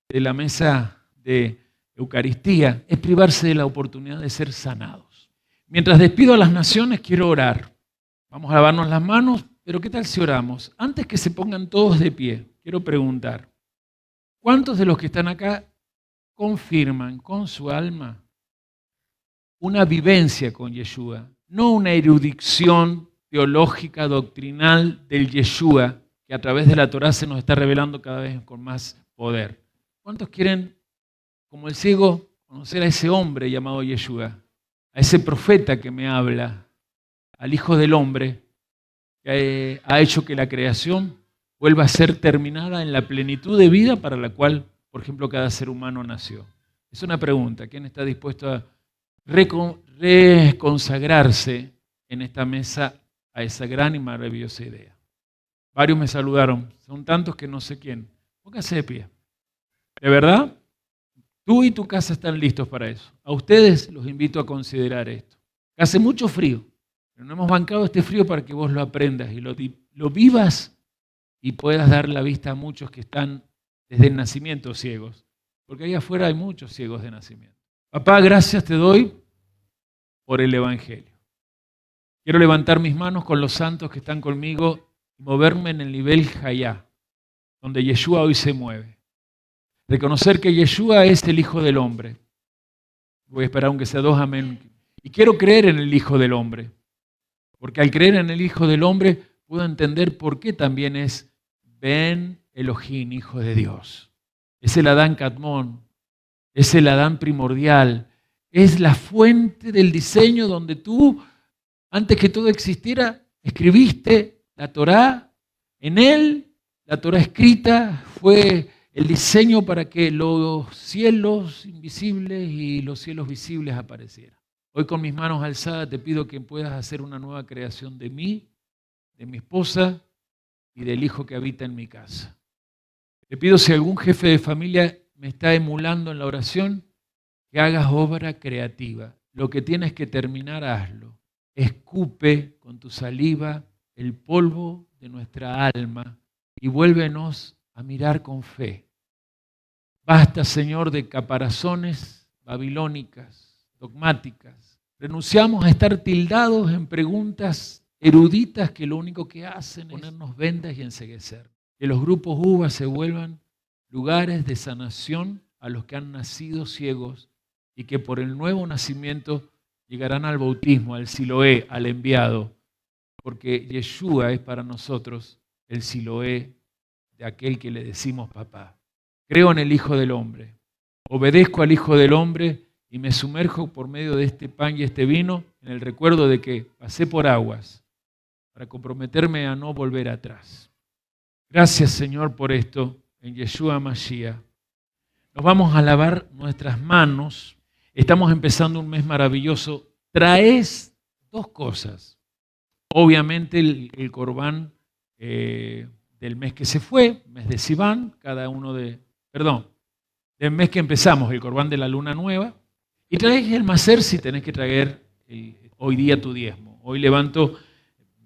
de la mesa de Eucaristía es privarse de la oportunidad de ser sanados. Mientras despido a las naciones, quiero orar. Vamos a lavarnos las manos, pero ¿qué tal si oramos? Antes que se pongan todos de pie, quiero preguntar, ¿cuántos de los que están acá confirman con su alma una vivencia con Yeshua, no una erudición teológica, doctrinal del Yeshua, que a través de la Torá se nos está revelando cada vez con más poder? ¿Cuántos quieren, como el ciego, conocer a ese hombre llamado Yeshua, a ese profeta que me habla, al Hijo del Hombre, que ha hecho que la creación vuelva a ser terminada en la plenitud de vida para la cual, por ejemplo, cada ser humano nació? Es una pregunta. ¿Quién está dispuesto a reconsagrarse en esta mesa a esa gran y maravillosa idea? Varios me saludaron, son tantos que no sé quién. Póngase de pie. ¿De verdad? Tú y tu casa están listos para eso. A ustedes los invito a considerar esto. Hace mucho frío, pero no hemos bancado este frío para que vos lo aprendas y lo vivas y puedas dar la vista a muchos que están desde el nacimiento ciegos, porque ahí afuera hay muchos ciegos de nacimiento. Papá, gracias te doy por el Evangelio. Quiero levantar mis manos con los santos que están conmigo y moverme en el nivel Hayá, donde Yeshua hoy se mueve. Reconocer que Yeshua es el Hijo del Hombre. Voy a esperar aunque sea 2 amén. Y quiero creer en el Hijo del Hombre, porque al creer en el Hijo del Hombre puedo entender por qué también es Ben Elohim, Hijo de Dios. Es el Adán Catmón, es el Adán primordial, es la fuente del diseño donde tú, antes que todo existiera, escribiste la Torá. En él, la Torá escrita fue el diseño para que los cielos invisibles y los cielos visibles aparecieran. Hoy con mis manos alzadas te pido que puedas hacer una nueva creación de mí, de mi esposa y del hijo que habita en mi casa. Te pido, si algún jefe de familia me está emulando en la oración, que hagas obra creativa. Lo que tienes que terminar, hazlo. Escupe con tu saliva el polvo de nuestra alma y vuélvenos a mirar con fe. Basta, Señor, de caparazones babilónicas, dogmáticas. Renunciamos a estar tildados en preguntas eruditas que lo único que hacen es ponernos vendas y enceguecer. Que los grupos UVA se vuelvan lugares de sanación a los que han nacido ciegos y que por el nuevo nacimiento llegarán al bautismo, al Siloé, al enviado, porque Yeshua es para nosotros el Siloé de aquel que le decimos papá. Creo en el Hijo del Hombre, obedezco al Hijo del Hombre y me sumerjo por medio de este pan y este vino en el recuerdo de que pasé por aguas para comprometerme a no volver atrás. Gracias, Señor, por esto, en Yeshua Mashiach. Nos vamos a lavar nuestras manos. Estamos empezando un mes maravilloso. Traes dos cosas. Obviamente el corbán del mes que se fue, mes de Sivan, del mes que empezamos, el corbán de la luna nueva. Y traes el macer si tenés que traer hoy día tu diezmo. Hoy levanto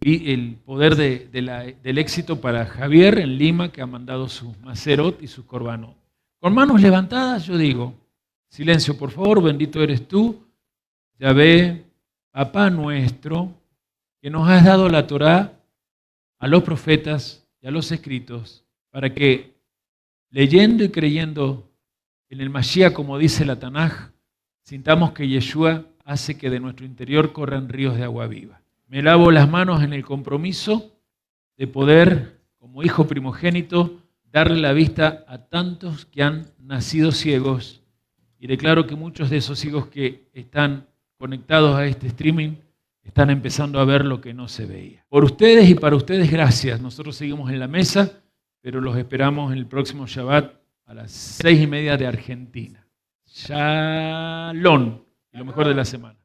el poder del éxito para Javier en Lima, que ha mandado sus macerot y sus corbanot. Con manos levantadas yo digo, silencio por favor, bendito eres tú, Yahvé, Papá nuestro, que nos has dado la Torá a los profetas y a los escritos, para que leyendo y creyendo en el Mashiach, como dice la Tanaj, sintamos que Yeshua hace que de nuestro interior corran ríos de agua viva. Me lavo las manos en el compromiso de poder, como hijo primogénito, darle la vista a tantos que han nacido ciegos, y declaro que muchos de esos ciegos que están conectados a este streaming están empezando a ver lo que no se veía. Por ustedes y para ustedes, gracias. Nosotros seguimos en la mesa, pero los esperamos en el próximo Shabbat a las 6:30 de Argentina. Shalom, y lo mejor de la semana.